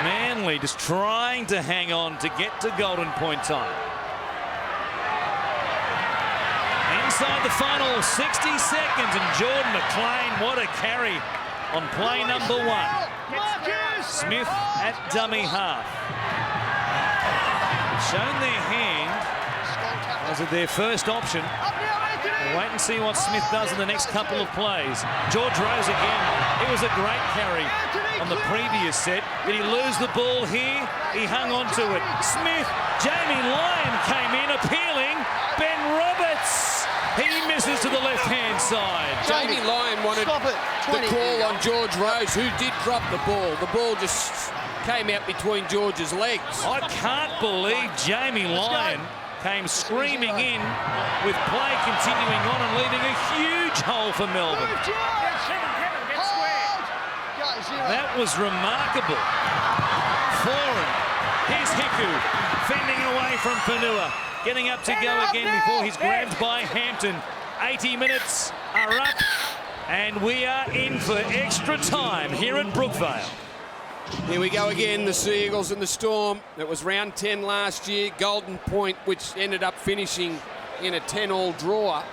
Manly just trying to hang on to get to golden point time. Inside the final 60 seconds, and Jordan McLean, what a carry on play number 1. Smith at dummy half. Shown their hand as their first option. We'll wait and see what Smith does in the next couple of plays. George Rose again. It was a great carry on the previous set. Did he lose the ball here? He hung on to it. Smith, Jamie Lyon came in appealing. Ben Roberts. He misses to the left-hand side. Jamie Lyon wanted the call on George Rose, who did drop the ball. The ball just came out between George's legs. I can't believe Jamie Lyon came screaming in with play continuing on and leaving a huge hole for Melbourne. That was remarkable. Foran. Here's Hiku fending away from Fanua. Getting up to go again before he's grabbed by Hampton. 80 minutes are up and we are in for extra time here at Brookvale. Here we go again, the Sea Eagles and the Storm. It was round 10 last year, Golden Point, which ended up finishing in a 10-all draw.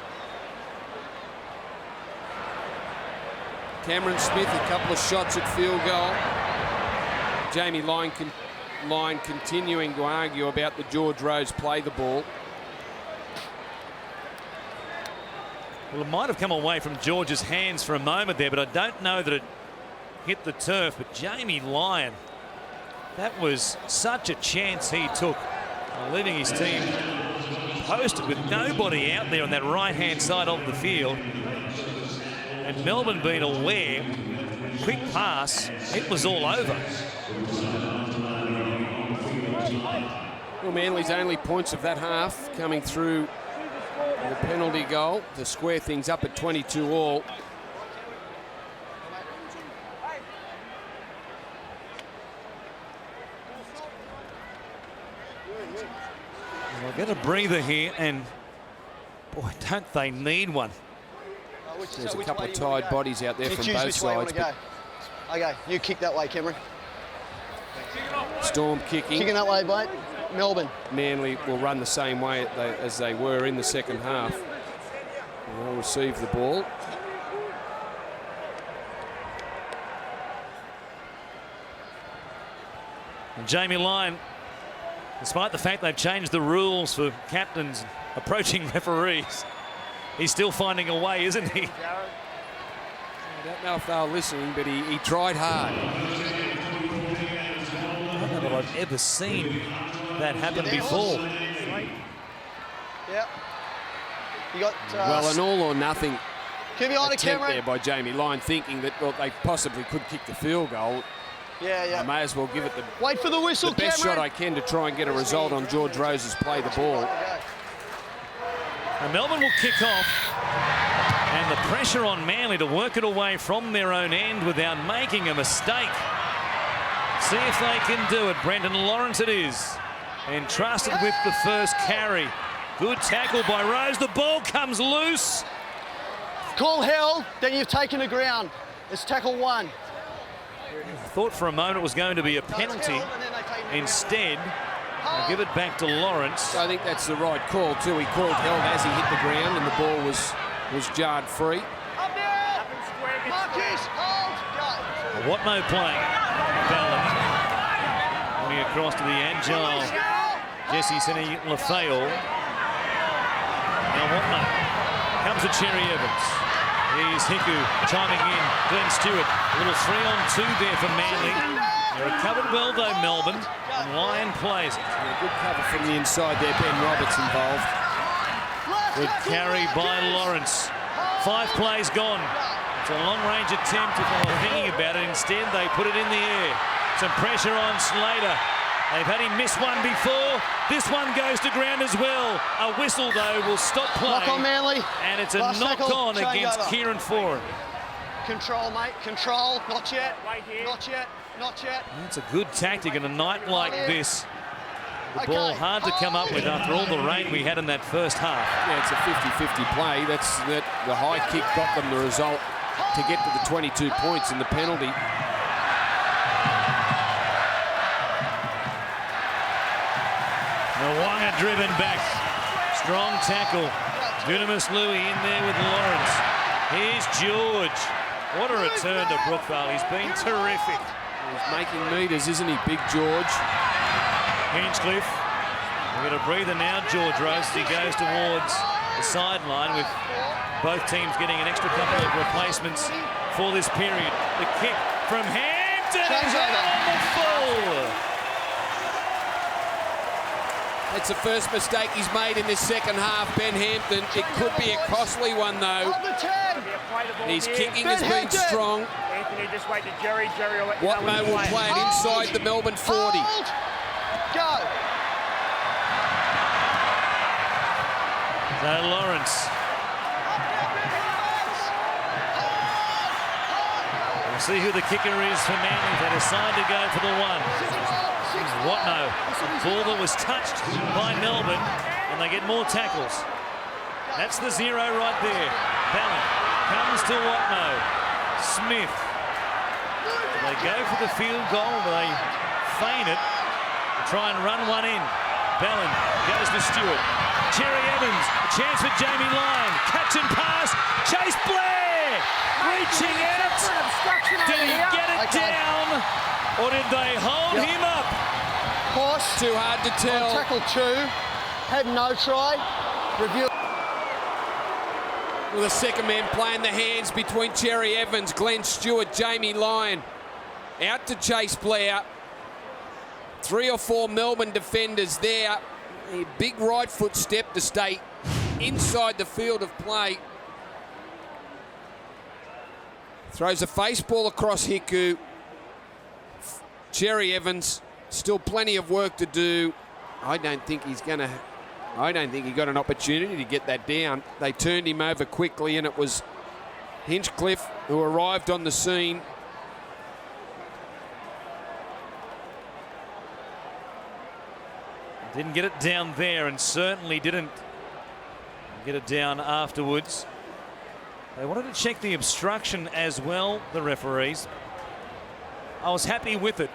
Cameron Smith, a couple of shots at field goal. Jamie Lyon continuing to argue about the George Rose play the ball. Well, it might have come away from George's hands for a moment there, but I don't know that it hit the turf. But Jamie Lyon, that was such a chance he took, leaving his team posted with nobody out there on that right-hand side of the field. And Melbourne being aware, quick pass, it was all over. Well, Manly's only points of that half coming through the penalty goal to square things up at 22-all. I'll get a breather here, and boy, don't they need one. There's a couple of tired bodies out there from both sides. Okay, you kick that way, Cameron. Storm kicking. Kicking that way, mate. Melbourne. Manly will run the same way as they were in the second half. They'll receive the ball. And Jamie Lyon, despite the fact they've changed the rules for captains approaching referees, he's still finding a way, isn't he? I don't know if they were listening, but he tried hard. I don't know that I've ever seen that happen before. Yep. You got. Well, an all or nothing Keep your eye on attempt camera. there by Jamie Lyon, thinking that they possibly could kick the field goal. Yeah. I may as well give it the Wait for the whistle, best Cameron. shot I can to try and get a result on George Rose's play the ball. And Melbourne will kick off. And the pressure on Manly to work it away from their own end without making a mistake. See if they can do it. Brendan Lawrence it is. Entrusted with the first carry. Good tackle by Rose. The ball comes loose. Call held, then you've taken the ground. It's tackle 1. I thought for a moment it was going to be a penalty. Instead, I'll give it back to Lawrence. I think that's the right call too. He called held as he hit the ground, and the ball was jarred free. Up there! Marcus, hold, go. Watno playing. Ballon. Coming across to the agile Jesse Sene Lafayette. Now Watno comes to Cherry Evans. Here's Hiku chiming in. Glenn Stewart. A little 3-on-2 there for Manly. They recovered well though, Melbourne. And Lyon plays it. Good cover from the inside there. Ben Roberts involved. Good carry by Lawrence. 5 plays gone. It's a long-range attempt if they were thinking about it. Instead, they put it in the air. Some pressure on Slater. They've had him miss one before. This one goes to ground as well. A whistle, though, will stop play. Knock on Manly. And it's a Last knock tackle, on change against over. Kieran Foran. Control, mate. Control. Not yet. Not yet. Not yet. It's a good tactic in a night like this. The Okay. ball hard to come up with after all the rain we had in that first half. Yeah, it's a 50-50 play. That's that. The high kick got them the result to get to the 22 points in the penalty. Mwanga driven back. Strong tackle. Dunamis Louis in there with Lawrence. Here's George. What a return to Brookvale. He's been terrific. He's making meters, isn't he, Big George? Hinchcliffe. We're going to breather now, George Rose, as he goes towards the sideline with both teams getting an extra couple of replacements for this period. The kick from Hampton is out on the full. It's the first mistake he's made in this second half, Ben Hampton. It could be a costly one, though. Hold the 10. His kicking has been strong. Anthony, just wait to Jerry. Jerry will let you know when Watmo to will play. play it inside the Melbourne 40. Hold. Go. So Lawrence. We'll see who the kicker is for Manly. They decide to go for the one. Watno. Ball that was touched by Melbourne, and they get more tackles. That's the 0 right there. Ballon comes to Watno. Smith. They go for the field goal, but they feign it and try and run one in. Ballon goes to Stewart. Cherry Evans, a chance for Jamie Lyon. Catch and pass. Chase Blair reaching out. Did he get it down, or did they hold him up? Pause. Too hard to tell. On tackle 2. Had no try. Review. With a second man playing the hands between Cherry Evans, Glenn Stewart, Jamie Lyon. Out to Chase Blair. 3 or 4 Melbourne defenders there. A big right foot step to stay inside the field of play. Throws a face ball across Hiku. Cherry Evans, still plenty of work to do. I don't think he got an opportunity to get that down. They turned him over quickly, and it was Hinchcliffe who arrived on the scene. Didn't get it down there, and certainly didn't get it down afterwards. They wanted to check the obstruction as well, the referees. I was happy with it.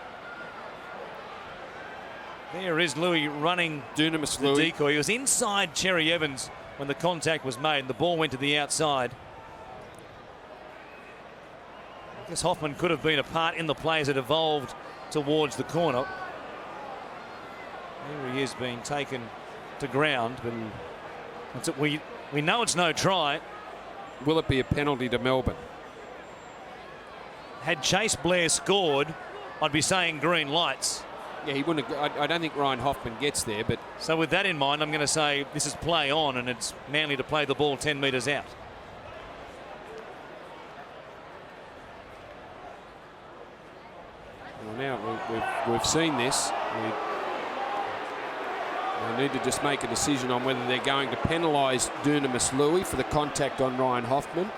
There is Louis running Dunamis the Louis. decoy. He was inside Cherry Evans when the contact was made, and the ball went to the outside. I guess Hoffman could have been a part in the play as it evolved towards the corner. Here he is being taken to ground, but we know it's no try. Will it be a penalty to Melbourne? Had Chase Blair scored, I'd be saying green lights. Yeah, he wouldn't have, I don't think Ryan Hoffman gets there, but... So with that in mind, I'm going to say this is play on, and it's Manly to play the ball 10 metres out. Well, now we've seen this. They need to just make a decision on whether they're going to penalise Dunamis Louis for the contact on Ryan Hoffman.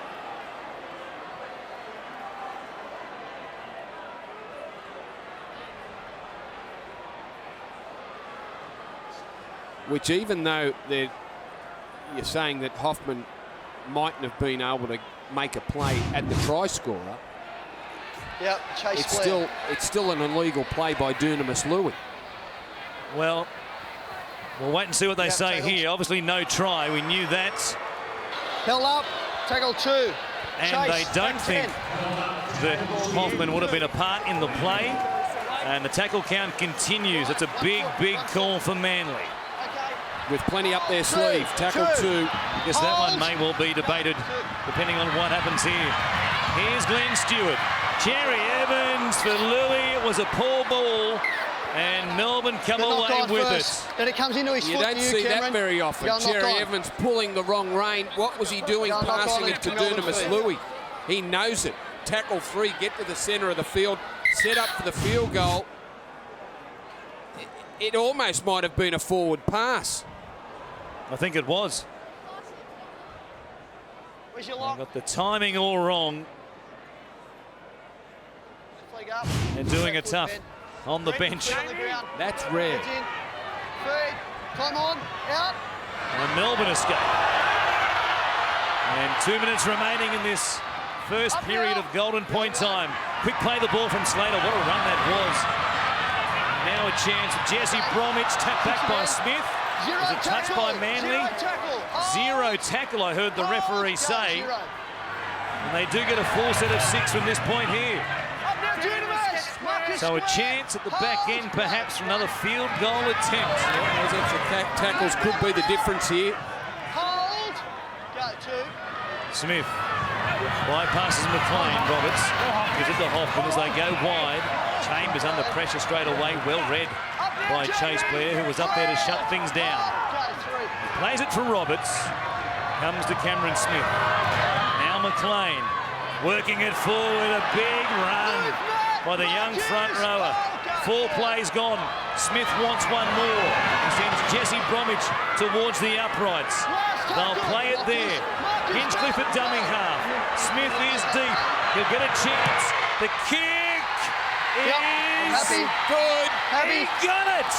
Which, even though you're saying that Hoffman mightn't have been able to make a play at the try scorer, yep, Chase Blair. It's still an illegal play by Dunamis Louis. Well, we'll wait and see what they say tackles. here. Obviously no try, we knew that. Held up, tackle 2. And Chase, they don't back think 10. that Hoffman would have been a part in the play. And the tackle count continues. It's a big, big call for Manly. With plenty up their sleeve. Tackle 2. I guess that one may well be debated depending on what happens here. Here's Glenn Stewart. Jerry Evans for Louis. It was a poor ball. And Melbourne come away with it. Then it comes into his foot. You don't see that very often. Jerry Evans pulling the wrong rein. What was he doing passing it to Dunamis Louis? He knows it. Tackle 3, get to the centre of the field, set up for the field goal. It almost might have been a forward pass. I think it was. Where's your They lock? got the timing all wrong. They're doing it tough on the bench. That's rare. Feed. Come on, out. And Melbourne escape. And 2 minutes remaining in this first period of golden point time. Quick play the ball from Slater. What a run that was. Now a chance. Jesse Bromwich tapped back by Smith. Was it touched by Manly? Zero tackle, I heard the referee say. And they do get a full set of 6 from this point here. So a chance at the back end, perhaps, for another field goal attempt. Those extra tackles could be the difference here. Hold. Go 2. Smith bypasses McLean. Roberts gives it to Hoffman as they go wide. Chambers under pressure straight away. Well read by Chase Blair, who was up there to shut things down. Plays it for Roberts. Comes to Cameron Smith. Now McLean working it forward. A big run by the young front rower. 4 plays gone. Smith wants one more. He sends Jesse Bromwich towards the uprights. They'll play it there. Hinchcliffe at dummy half. Smith is deep. He'll get a chance. The kick is good. He got it.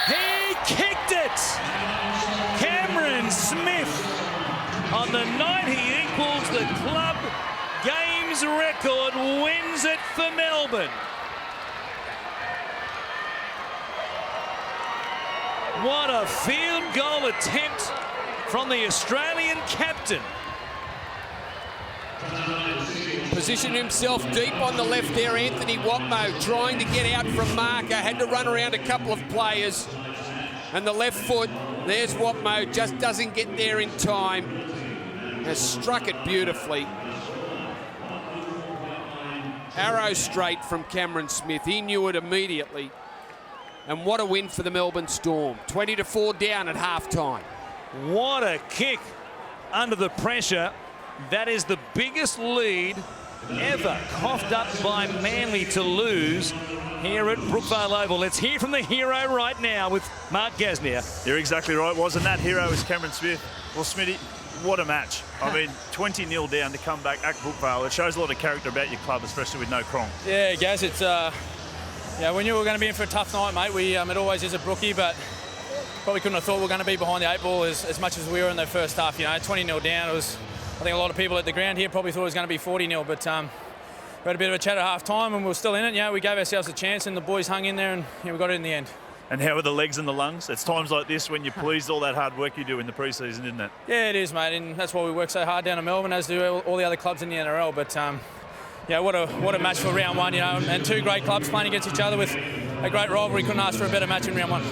He kicked it. Cameron Smith, on the night he equals the club games record, wins it for Melbourne. What a field goal attempt from the Australian captain. Positioned himself deep on the left there, Anthony Watmo, trying to get out from marker, had to run around a couple of players. And the left foot, there's Watmo, just doesn't get there in time. Has struck it beautifully. Arrow straight from Cameron Smith. He knew it immediately. And what a win for the Melbourne Storm. 20-4 down at halftime. What a kick under the pressure. That is the biggest lead ever coughed up by Manly to lose here at Brookvale Oval. Let's hear from the hero right now with Mark Gasnier. You're exactly right, wasn't that hero is Cameron Smith. Well, Smitty, what a match. I mean, 20-0 down to come back at Brookvale. It shows a lot of character about your club, especially with no Cronk. Yeah, Gaz, it's yeah, we knew we were going to be in for a tough night, mate. It always is a brookie, but probably couldn't have thought we were going to be behind the 8 ball as much as we were in the first half. 20-0 down. It was, I think a lot of people at the ground here probably thought it was going to be 40-0, but we had a bit of a chat at half time and we were still in it. We gave ourselves a chance and the boys hung in there and we got it in the end. And how are the legs and the lungs? It's times like this when you're pleased all that hard work you do in the pre-season, isn't it? Yeah, it is, mate, and that's why we work so hard down in Melbourne, as do all the other clubs in the NRL. But what a match for round 1, and 2 great clubs playing against each other with a great rivalry. Couldn't ask for a better match in round one.